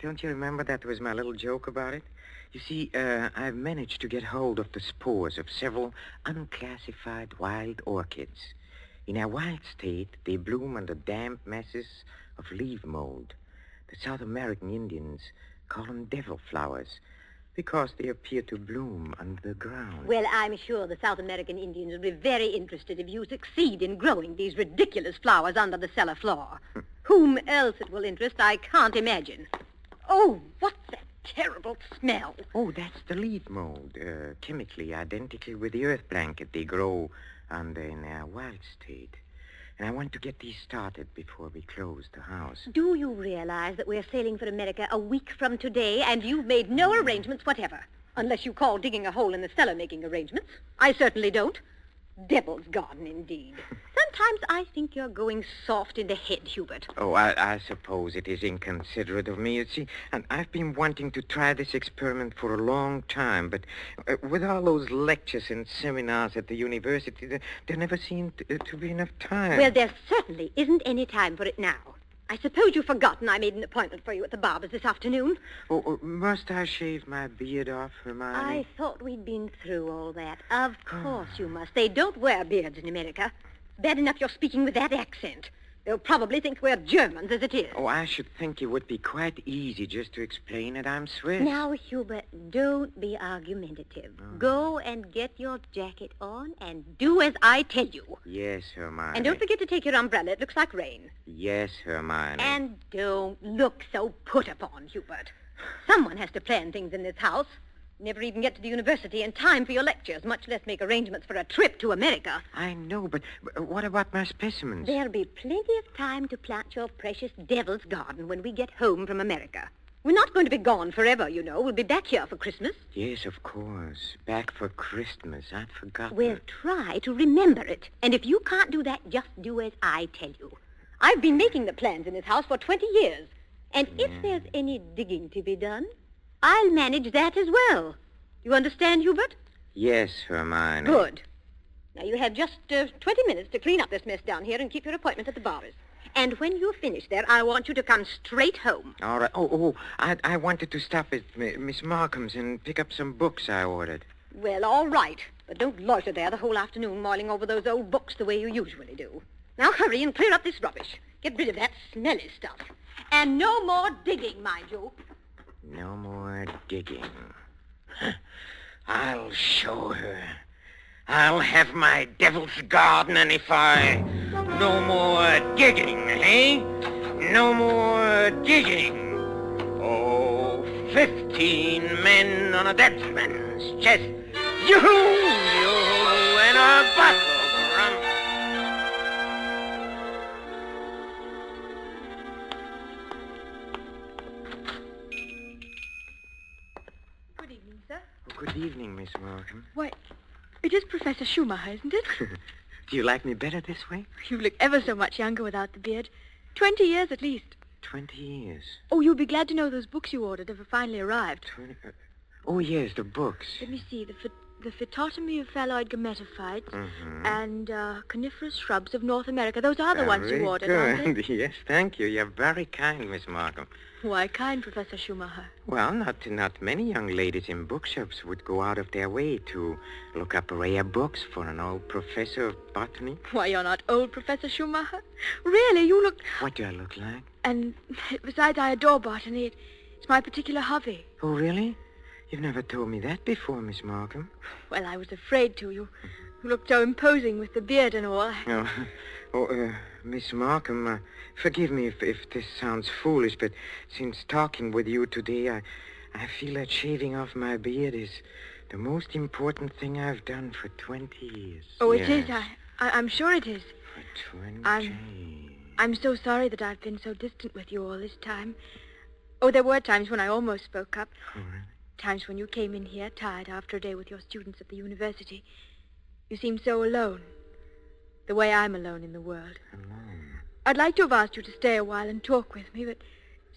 Don't you remember that was my little joke about it? You see, I've managed to get hold of the spores of several unclassified wild orchids. In our wild state, they bloom under damp masses of leaf mold. The South American Indians call them devil flowers because they appear to bloom under the ground. Well, I'm sure the South American Indians will be very interested if you succeed in growing these ridiculous flowers under the cellar floor. Whom else it will interest, I can't imagine. Oh, what's that terrible smell. Oh, that's the leaf mold, chemically identical with the earth blanket they grow on in a wild state. And I want to get these started before we close the house. Do you realize that we're sailing for America a week from today, and you've made no arrangements whatever? Unless you call digging a hole in the cellar making arrangements. I certainly don't. Devil's garden, indeed. Sometimes I think you're going soft in the head, Hubert. Oh, I suppose it is inconsiderate of me. You see, and I've been wanting to try this experiment for a long time, but with all those lectures and seminars at the university, there never seemed to be enough time. Well, there certainly isn't any time for it now. I suppose you've forgotten I made an appointment for you at the barber's this afternoon. Oh, must I shave my beard off, Hermione? I thought we'd been through all that. Of course you must. They don't wear beards in America. Bad enough you're speaking with that accent. They'll probably think we're Germans as it is. Oh, I should think it would be quite easy just to explain that I'm Swiss. Now, Hubert, don't be argumentative. Go and get your jacket on and do as I tell you. Yes, Hermione. And don't forget to take your umbrella. It looks like rain. Yes, Hermione. And don't look so put upon, Hubert. Someone has to plan things in this house. Never even get to the university in time for your lectures, much less make arrangements for a trip to America. I know, but what about my specimens? There'll be plenty of time to plant your precious devil's garden when we get home from America. We're not going to be gone forever, you know. We'll be back here for Christmas. Yes, of course. Back for Christmas. I'd forgotten. We'll try to remember it. And if you can't do that, just do as I tell you. I've been making the plans in this house for 20 years. And if there's any digging to be done, I'll manage that as well. You understand, Hubert? Yes, Hermione. Good. Now, you have just 20 minutes to clean up this mess down here and keep your appointment at the barber's. And when you're finished there, I want you to come straight home. All right. I wanted to stop at Miss Markham's and pick up some books I ordered. Well, all right. But don't loiter there the whole afternoon mulling over those old books the way you usually do. Now, hurry and clear up this rubbish. Get rid of that smelly stuff. And no more digging, mind you. No more digging. I'll show her. I'll have my devil's garden, and if I... No more digging, eh? No more digging. Oh, 15 men on a dead man's chest. Yoo-hoo, yoo-hoo, and a bottle of rum. Good evening, sir. Good evening, Miss Markham. Why, it is Professor Schumacher, isn't it? Do you like me better this way? You look ever so much younger without the beard. 20 years at least. 20 years. Oh, you'll be glad to know those books you ordered have finally arrived. Oh, yes, the books. Let me see. The Phytotomy of Phalloid Gametophytes and Coniferous Shrubs of North America. Those are the ones you ordered, aren't they? Yes, thank you. You're very kind, Miss Markham. Why kind, Professor Schumacher? Well, not many young ladies in bookshops would go out of their way to look up rare books for an old professor of botany. Why, you're not old, Professor Schumacher. Really, you look... What do I look like? And besides, I adore botany. It's my particular hobby. Oh, really? You've never told me that before, Miss Markham. Well, I was afraid to. You looked so imposing with the beard and all. Miss Markham, forgive me if this sounds foolish, but since talking with you today, I feel that shaving off my beard is the most important thing I've done for 20 years. Oh, it is. I'm sure it is. For 20 I'm so sorry that I've been so distant with you all this time. Oh, there were times when I almost spoke up. Oh, really? Times when you came in here, tired after a day with your students at the university. You seemed so alone. The way I'm alone in the world. Alone? I'd like to have asked you to stay a while and talk with me, but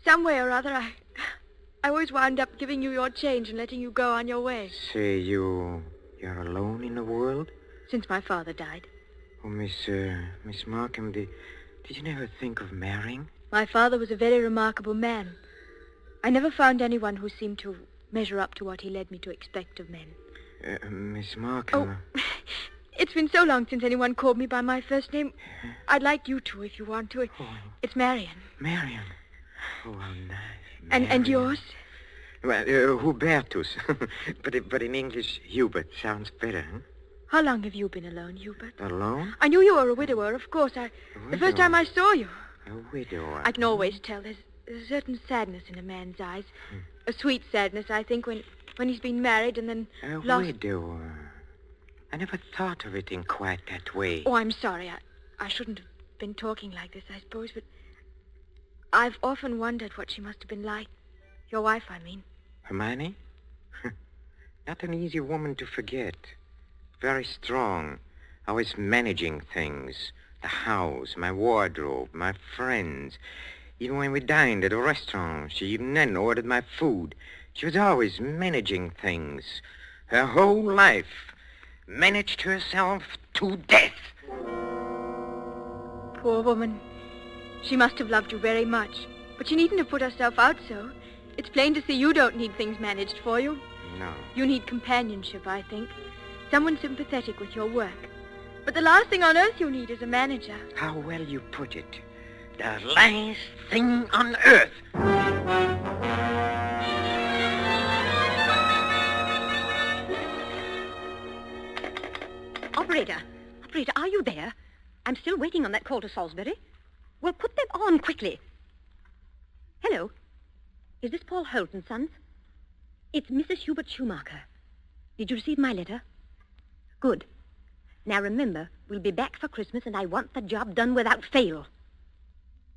some way or other, I always wound up giving you your change and letting you go on your way. Say you're alone in the world? Since my father died. Oh, Miss Markham, did you never think of marrying? My father was a very remarkable man. I never found anyone who seemed to measure up to what he led me to expect of men. Miss Markham... Oh, it's been so long since anyone called me by my first name. I'd like you to, if you want to. It's Marion. Marion? Oh, how nice. And yours? Well, Hubertus. but in English, Hubert sounds better, huh? How long have you been alone, Hubert? Alone? I knew you were a widower, of course. The first time I saw you. A widower? I can always tell. There's a certain sadness in a man's eyes. A sweet sadness, I think, when he's been married and then A lost... widower. I never thought of it in quite that way. Oh, I'm sorry. I shouldn't have been talking like this, I suppose, but I've often wondered what she must have been like. Your wife, I mean. Hermione? Not an easy woman to forget. Very strong. Always managing things. The house, my wardrobe, my friends. Even when we dined at a restaurant, she even then ordered my food. She was always managing things. Her whole life. Managed herself to death. Poor woman. She must have loved you very much. But she needn't have put herself out so. It's plain to see you don't need things managed for you. No. You need companionship, I think. Someone sympathetic with your work. But the last thing on earth you need is a manager. How well you put it. The last thing on earth. Operator, are you there? I'm still waiting on that call to Salisbury. Well, put them on quickly. Hello. Is this Paul Holt and Sons? It's Mrs. Hubert Schumacher. Did you receive my letter? Good. Now remember, we'll be back for Christmas and I want the job done without fail.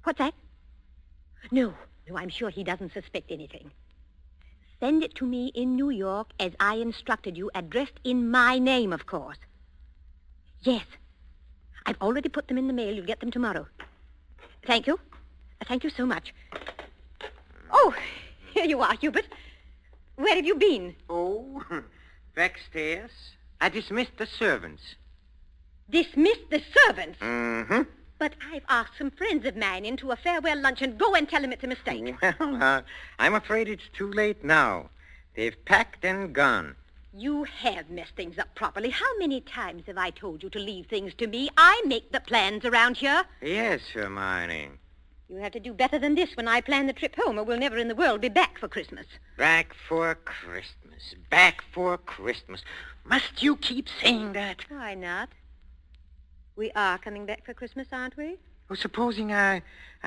What's that? No, I'm sure he doesn't suspect anything. Send it to me in New York as I instructed you, addressed in my name, of course. Yes. I've already put them in the mail. You'll get them tomorrow. Thank you. Thank you so much. Oh, here you are, Hubert. Where have you been? Oh, backstairs. I dismissed the servants. Dismissed the servants? Mm-hmm. But I've asked some friends of mine in to a farewell luncheon. Go and tell them it's a mistake. Well, I'm afraid it's too late now. They've packed and gone. You have messed things up properly. How many times have I told you to leave things to me? I make the plans around here. Yes, Hermione. You have to do better than this when I plan the trip home, or we'll never in the world be back for Christmas. Back for Christmas. Back for Christmas. Must you keep saying that? Why not? We are coming back for Christmas, aren't we? Oh, supposing I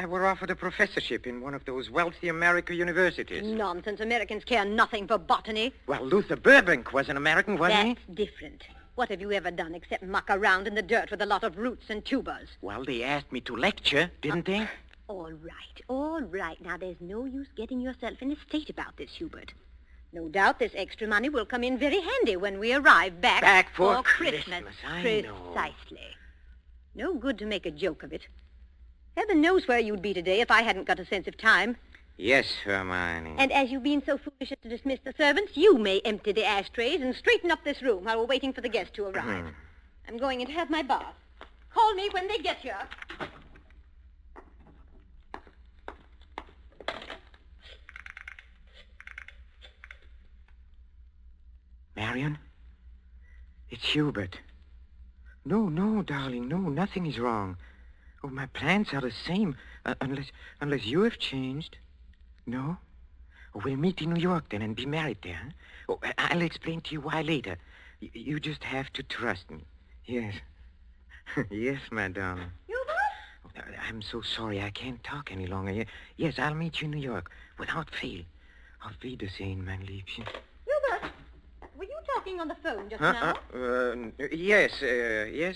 were offered a professorship in one of those wealthy American universities. Nonsense. Americans care nothing for botany. Well, Luther Burbank was an American, wasn't he? That's different. What have you ever done except muck around in the dirt with a lot of roots and tubers? Well, they asked me to lecture, didn't they? All right. Now, there's no use getting yourself in a state about this, Hubert. No doubt this extra money will come in very handy when we arrive back... Back for Christmas. I know. Precisely. No good to make a joke of it. Heaven knows where you'd be today if I hadn't got a sense of time. Yes, Hermione. And as you've been so foolish as to dismiss the servants, you may empty the ashtrays and straighten up this room while we're waiting for the guests to arrive. I'm going in to have my bath. Call me when they get here. Marion? It's Hubert. No, darling, no, nothing is wrong. Oh, my plans are the same, unless you have changed. No? Oh, we'll meet in New York then and be married there. Huh? Oh, I'll explain to you why later. You just have to trust me. Yes. Yes, my darling. Hubert? Oh, I'm so sorry I can't talk any longer. Yes, I'll meet you in New York without fail. Auf Wiedersehen, mein Liebchen. Hubert, were you talking on the phone just now? Yes,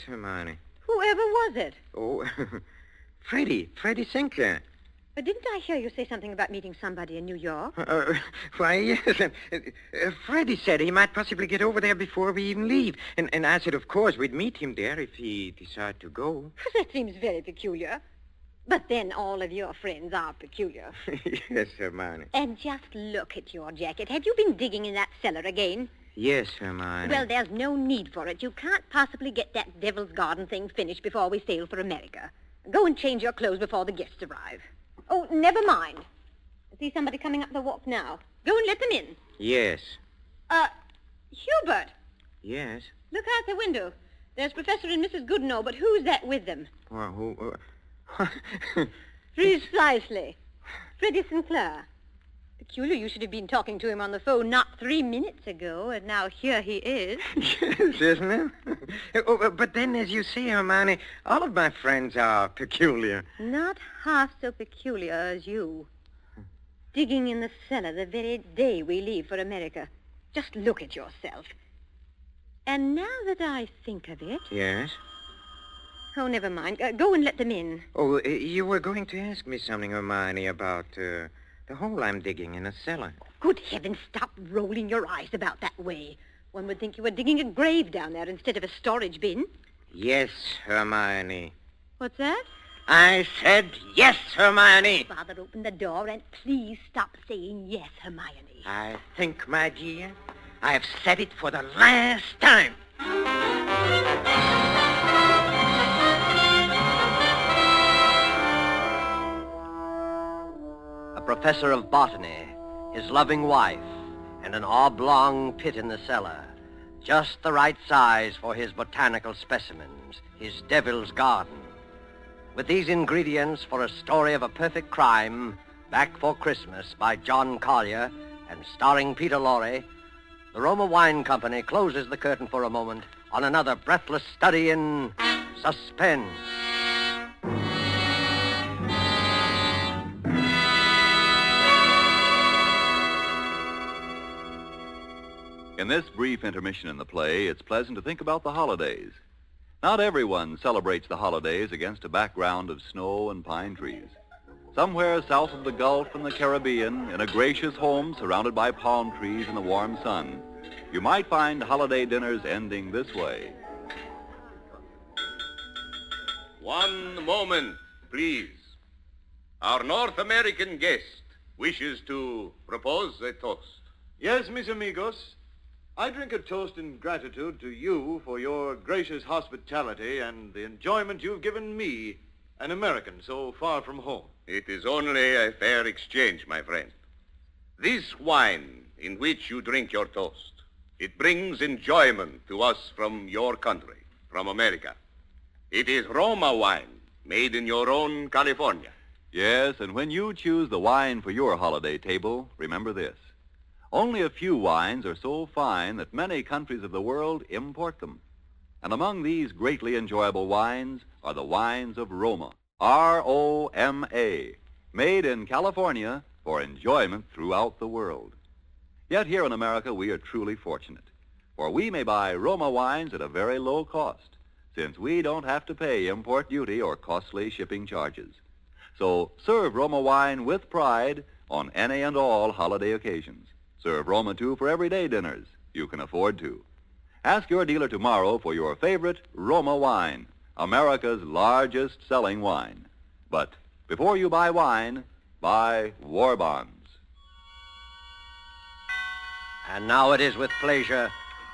Hermione. Whoever was it? Oh, Freddie Sinclair. But didn't I hear you say something about meeting somebody in New York? Why, yes. Freddie said he might possibly get over there before we even leave. And I said, of course, we'd meet him there if he decided to go. That seems very peculiar. But then all of your friends are peculiar. Yes, Hermione. And just look at your jacket. Have you been digging in that cellar again? Yes, Hermione. Well, there's no need for it. You can't possibly get that Devil's Garden thing finished before we sail for America. Go and change your clothes before the guests arrive. Oh, never mind. I see somebody coming up the walk now. Go and let them in. Yes. Hubert. Yes? Look out the window. There's Professor and Mrs. Goodenough, but who's that with them? Well, who... Precisely. Freddie Sinclair. Peculiar you should have been talking to him on the phone not 3 minutes ago, and now here he is. Yes, isn't it? But then, as you see, Hermione, all of my friends are peculiar. Not half so peculiar as you. Digging in the cellar the very day we leave for America. Just look at yourself. And now that I think of it... Yes? Oh, never mind. Go and let them in. Oh, you were going to ask me something, Hermione, about the hole I'm digging in a cellar. Good heavens, stop rolling your eyes about that way. One would think you were digging a grave down there instead of a storage bin. Yes, Hermione. What's that? I said yes, Hermione. Father, open the door and please stop saying yes, Hermione. I think, my dear, I have said it for the last time. A professor of botany, his loving wife, and an oblong pit in the cellar. Just the right size for his botanical specimens, his devil's garden. With these ingredients for a story of a perfect crime, Back for Christmas by John Collier and starring Peter Lorre, the Roma Wine Company closes the curtain for a moment on another breathless study in suspense. In this brief intermission in the play, it's pleasant to think about the holidays. Not everyone celebrates the holidays against a background of snow and pine trees. Somewhere south of the Gulf and the Caribbean, in a gracious home surrounded by palm trees in the warm sun, you might find holiday dinners ending this way. One moment, please. Our North American guest wishes to propose a toast. Yes, mis amigos. I drink a toast in gratitude to you for your gracious hospitality and the enjoyment you've given me, an American so far from home. It is only a fair exchange, my friend. This wine in which you drink your toast, it brings enjoyment to us from your country, from America. It is Roma wine, made in your own California. Yes, and when you choose the wine for your holiday table, remember this. Only a few wines are so fine that many countries of the world import them. And among these greatly enjoyable wines are the wines of Roma, R-O-M-A, made in California for enjoyment throughout the world. Yet here in America we are truly fortunate, for we may buy Roma wines at a very low cost, since we don't have to pay import duty or costly shipping charges. So serve Roma wine with pride on any and all holiday occasions. Serve Roma, too, for everyday dinners you can afford to. Ask your dealer tomorrow for your favorite Roma wine, America's largest selling wine. But before you buy wine, buy war bonds. And now it is with pleasure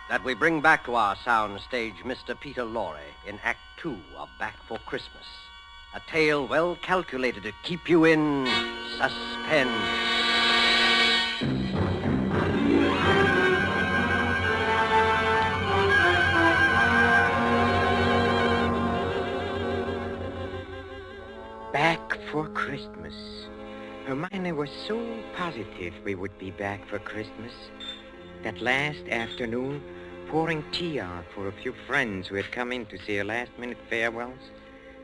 that we bring back to our sound stage Mr. Peter Lorre in Act 2 of Back for Christmas. A tale well calculated to keep you in suspense. Back for Christmas. Hermione was so positive we would be back for Christmas. That last afternoon, pouring tea out for a few friends who had come in to say last-minute farewells,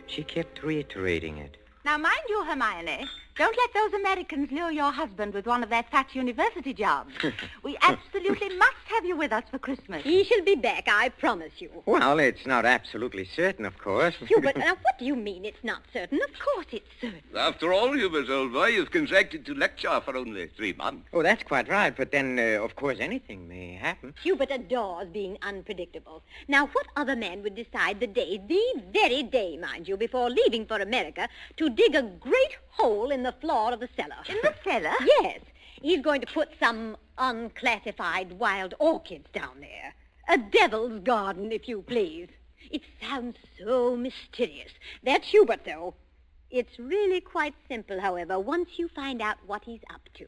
she kept reiterating it. Now, mind you, Hermione, don't let those Americans lure your husband with one of their fat university jobs. We absolutely must have you with us for Christmas. He shall be back, I promise you. Well, it's not absolutely certain, of course. Hubert, now what do you mean it's not certain? Of course it's certain. After all, Hubert, old boy, you've contracted to lecture for only 3 months. Oh, that's quite right, but then, of course, anything may happen. Hubert adores being unpredictable. Now, what other man would decide the very day, mind you, before leaving for America, to dig a great hole in the floor of the cellar? In the cellar? Yes. He's going to put some unclassified wild orchids down there. A devil's garden, if you please. It sounds so mysterious. That's Hubert, though. It's really quite simple, however, once you find out what he's up to.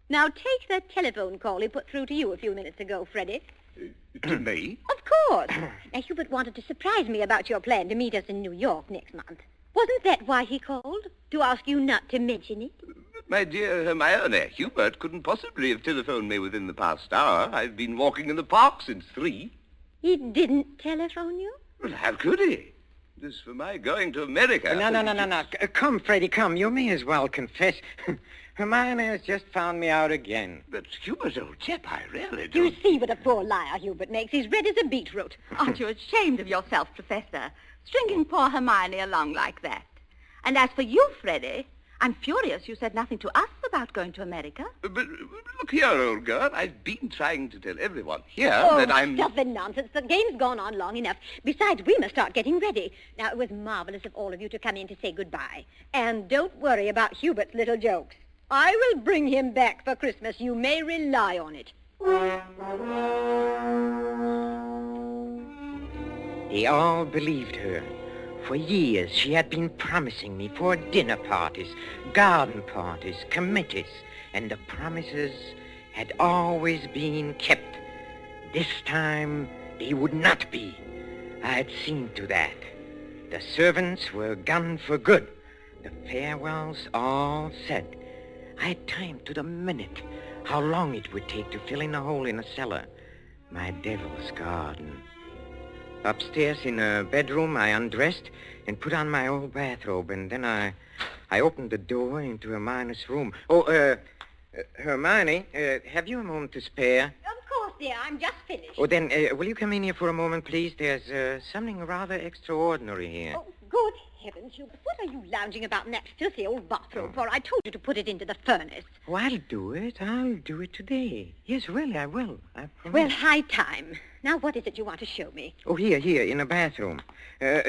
Now, take that telephone call he put through to you a few minutes ago, Freddie. To me? Of course. Now, Hubert wanted to surprise me about your plan to meet us in New York next month. Wasn't that why he called? To ask you not to mention it? My dear Hermione, Hubert couldn't possibly have telephoned me within the past hour. I've been walking in the park since 3. He didn't telephone you? Well, how could he? It is for my going to America. No. Come, Freddie, come. You may as well confess. Hermione has just found me out again. But Hubert, old chap, I really You don't... see what a poor liar Hubert makes. He's red as a beetroot. Aren't you ashamed of yourself, Professor? Stringing poor Hermione along like that. And as for you, Freddie, I'm furious you said nothing to us about going to America. But look here, old girl. I've been trying to tell everyone here Oh, that I'm... stuff and nonsense. The game's gone on long enough. Besides, we must start getting ready. Now, it was marvelous of all of you to come in to say goodbye. And don't worry about Hubert's little jokes. I will bring him back for Christmas. You may rely on it. They all believed her. For years, she had been promising me for dinner parties, garden parties, committees, and the promises had always been kept. This time, they would not be. I had seen to that. The servants were gone for good. The farewells all said. I had timed to the minute how long it would take to fill in a hole in a cellar. My devil's garden. Upstairs in a bedroom, I undressed and put on my old bathrobe, and then I opened the door into Hermione's room. Hermione, have you a moment to spare? Of course, dear. I'm just finished. Oh, then, will you come in here for a moment, please? There's something rather extraordinary here. Oh, good heavens, Hubert. What are you lounging about in that filthy old bathrobe for? I told you to put it into the furnace. Oh, I'll do it. I'll do it today. Yes, really, I will. I promise. Well, high time. Now, what is it you want to show me? Oh, here, in the bathroom.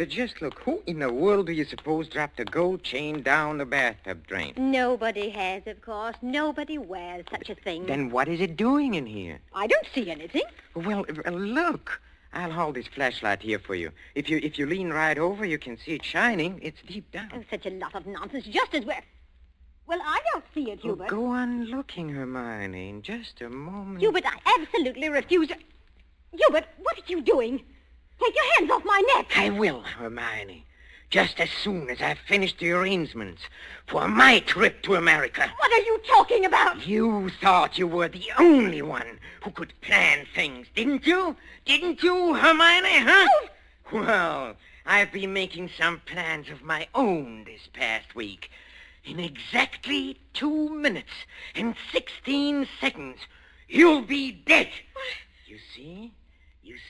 Just look, who in the world do you suppose dropped a gold chain down the bathtub drain? Nobody has, of course. Nobody wears such a thing. Then what is it doing in here? I don't see anything. Well, look. I'll hold this flashlight here for you. If you lean right over, you can see it shining. It's deep down. Oh, such a lot of nonsense, just as we're... Well, I don't see it, Hubert. Go on looking, Hermione, in just a moment. Hubert, I absolutely refuse to... Hubert, what are you doing? Take your hands off my neck. I will, Hermione. Just as soon as I've finished the arrangements for my trip to America. What are you talking about? You thought you were the only one who could plan things, didn't you? Didn't you, Hermione, huh? Oh. Well, I've been making some plans of my own this past week. In exactly 2 minutes and 16 seconds, you'll be dead. You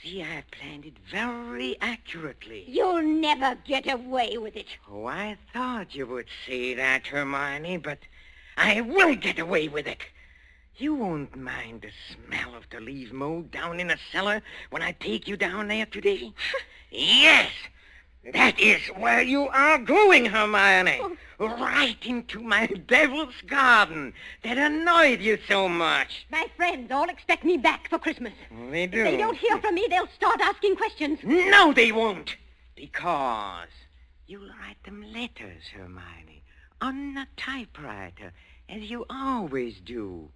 see, I've planned it very accurately. You'll never get away with it. Oh, I thought you would say that, Hermione, but I will get away with it. You won't mind the smell of the leaves mowed down in a cellar when I take you down there today? Yes, that is where you are going, Hermione. Right into my devil's garden that annoyed you so much. My friends all expect me back for Christmas. They do. If they don't hear from me, they'll start asking questions. No, they won't. Because you'll write them letters, Hermione, on a typewriter, as you always do.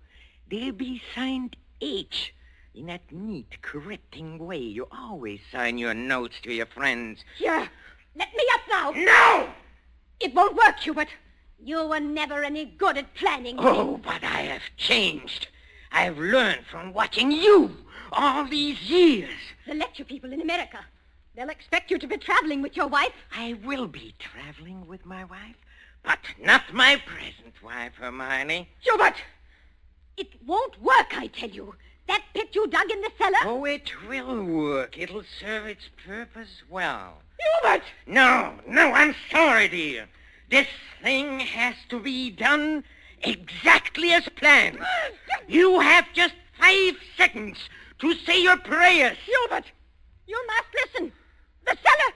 They'll be signed H, in that neat, correcting way you always sign your notes to your friends. Here, let me up now. No! It won't work, Hubert. You were never any good at planning. Oh, but I have changed. I've learned from watching you all these years. The lecture people in America. They'll expect you to be traveling with your wife. I will be traveling with my wife, but not my present wife, Hermione. Hubert! It won't work, I tell you. That pit you dug in the cellar... Oh, it will work. It'll serve its purpose well. Hubert! No, I'm sorry, dear. This thing has to be done exactly as planned. You have just 5 seconds to say your prayers. Hubert, you must listen. The cellar,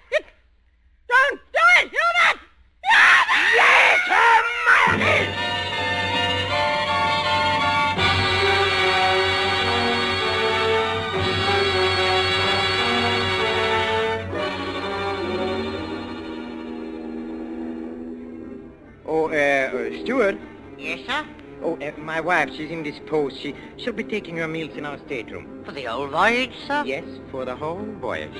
Don't do it, Hubert! Yes, Hermione! Oh, Steward? Yes, sir? Oh, my wife, she's in this post. She'll be taking her meals in our stateroom. For the whole voyage, sir? Yes, for the whole voyage.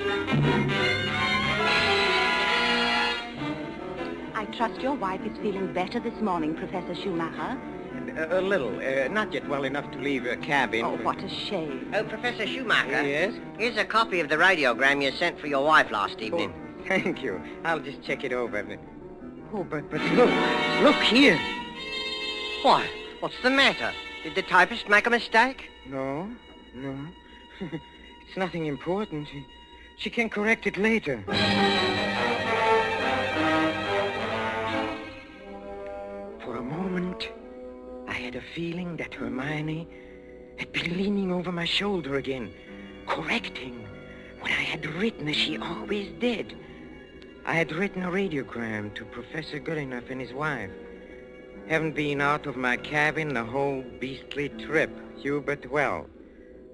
I trust your wife is feeling better this morning, Professor Schumacher. A little. Not yet well enough to leave her cabin. Oh, what a shame. Oh, Professor Schumacher. Yes? Here's a copy of the radiogram you sent for your wife last evening. Thank you. I'll just check it over. Oh, but look here. Why? What's the matter? Did the typist make a mistake? No. It's nothing important. She can correct it later. For a moment, I had a feeling that Hermione had been leaning over my shoulder again, correcting what I had written as she always did. I had written a radiogram to Professor Goodenough and his wife. Haven't been out of my cabin the whole beastly trip, Hubert. Well,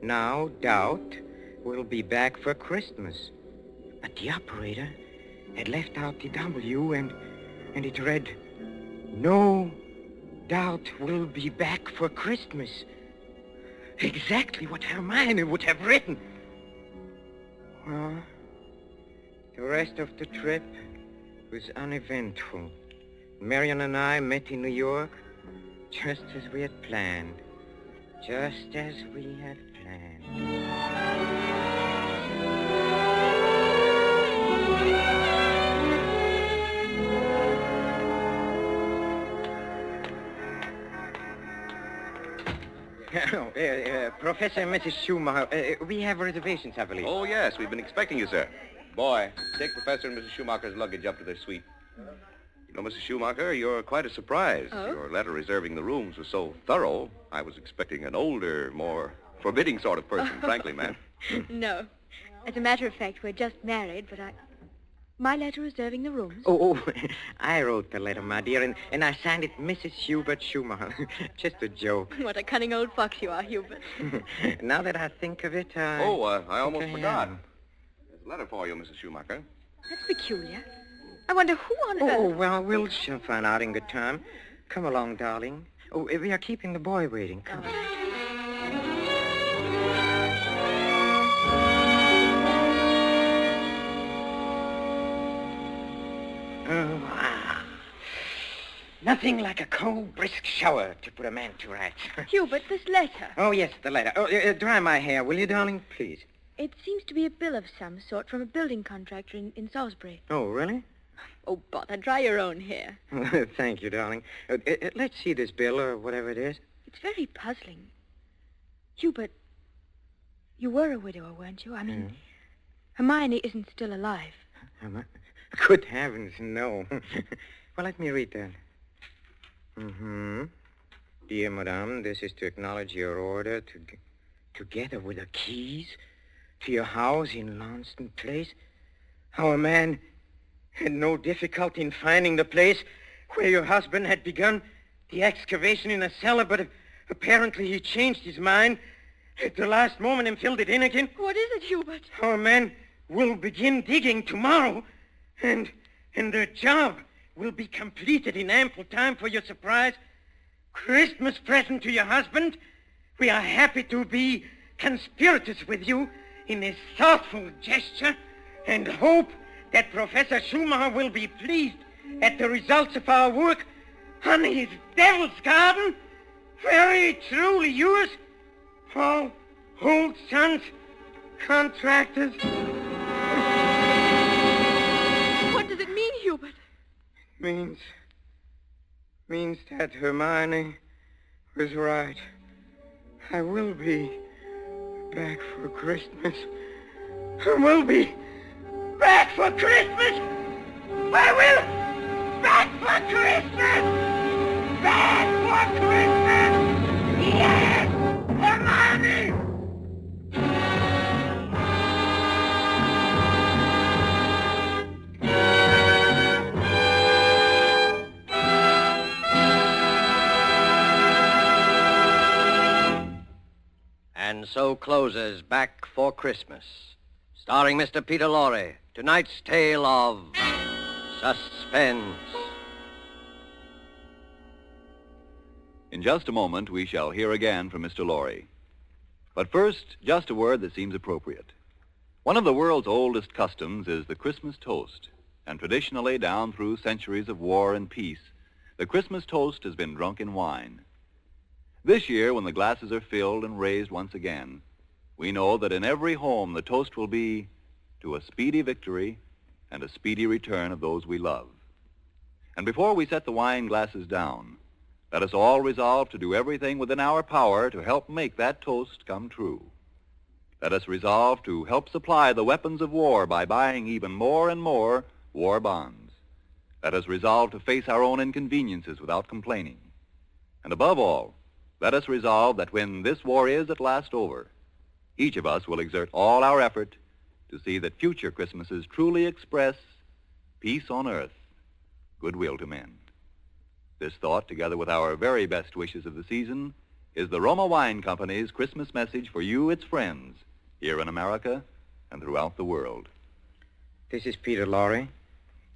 now doubt will be back for Christmas. But the operator had left out the W and it read, no doubt will be back for Christmas. Exactly what Hermione would have written. Well, the rest of the trip was uneventful. Marion and I met in New York just as we had planned. Just as we had planned. Professor and Mrs. Schumacher, we have reservations, I believe. Oh, yes, we've been expecting you, sir. Boy, take Professor and Mrs. Schumacher's luggage up to their suite. You know, Mrs. Schumacher, you're quite a surprise. Oh? Your letter reserving the rooms was so thorough, I was expecting an older, more forbidding sort of person, frankly, ma'am. No. As a matter of fact, we're just married, but my letter reserving the rooms. Oh, I wrote the letter, my dear, and I signed it Mrs. Hubert Schumacher. Just a joke. What a cunning old fox you are, Hubert. Now that I think of it, I almost forgot. There's a letter for you, Mrs. Schumacher. That's peculiar. I wonder who on earth... Oh, well, we'll soon find out in good time. Come along, darling. Oh, we are keeping the boy waiting. Come on. Nothing like a cold, brisk shower to put a man to rights. Hubert, this letter. Oh, yes, the letter. Oh, dry my hair, will you, darling? Please. It seems to be a bill of some sort from a building contractor in Salisbury. Oh, really? Oh, bother, dry your own hair. Thank you, darling. Let's see this bill, or whatever it is. It's very puzzling. Hubert, you were a widower, weren't you? I mean, Hermione isn't still alive. Good heavens, no. Well, let me read that. Dear Madame, this is to acknowledge your order together with the keys to your house in Launceston Place. Our man had no difficulty in finding the place where your husband had begun the excavation in a cellar, but apparently he changed his mind at the last moment and filled it in again. What is it, Hubert? Our man will begin digging tomorrow, and the job will be completed in ample time for your surprise Christmas present to your husband. We are happy to be conspirators with you in this thoughtful gesture and hope that Professor Schumacher will be pleased at the results of our work on his Devil's Garden. Very truly yours, Paul Holt Sons, Contractors. What does it mean, Hubert? Means that Hermione was right. I will be back for Christmas. I will be back for Christmas. I will back for Christmas. Back for Christmas. Yes, Hermione. And so closes Back for Christmas, starring Mr. Peter Lorre, tonight's tale of Suspense. In just a moment, we shall hear again from Mr. Lorre. But first, just a word that seems appropriate. One of the world's oldest customs is the Christmas toast, and traditionally, down through centuries of war and peace, the Christmas toast has been drunk in wine. This year, when the glasses are filled and raised once again, we know that in every home the toast will be to a speedy victory and a speedy return of those we love. And before we set the wine glasses down, let us all resolve to do everything within our power to help make that toast come true. Let us resolve to help supply the weapons of war by buying even more and more war bonds. Let us resolve to face our own inconveniences without complaining. And above all, let us resolve that when this war is at last over, each of us will exert all our effort to see that future Christmases truly express peace on earth, goodwill to men. This thought, together with our very best wishes of the season, is the Roma Wine Company's Christmas message for you, its friends, here in America and throughout the world. This is Peter Lorre.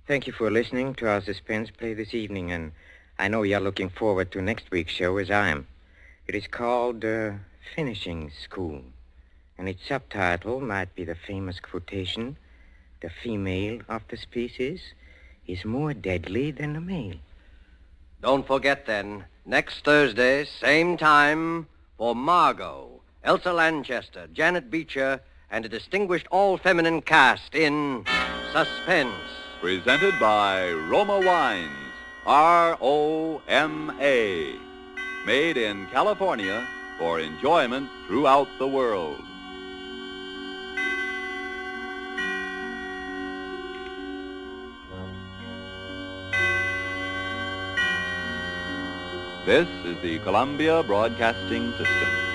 Thank you for listening to our suspense play this evening, and I know you're looking forward to next week's show as I am. It is called Finishing School, and its subtitle might be the famous quotation, "The female of the species is more deadly than the male." Don't forget, then, next Thursday, same time, for Margot, Elsa Lanchester, Janet Beecher, and a distinguished all-feminine cast in Suspense. Presented by Roma Wines, R-O-M-A. Made in California for enjoyment throughout the world. This is the Columbia Broadcasting System.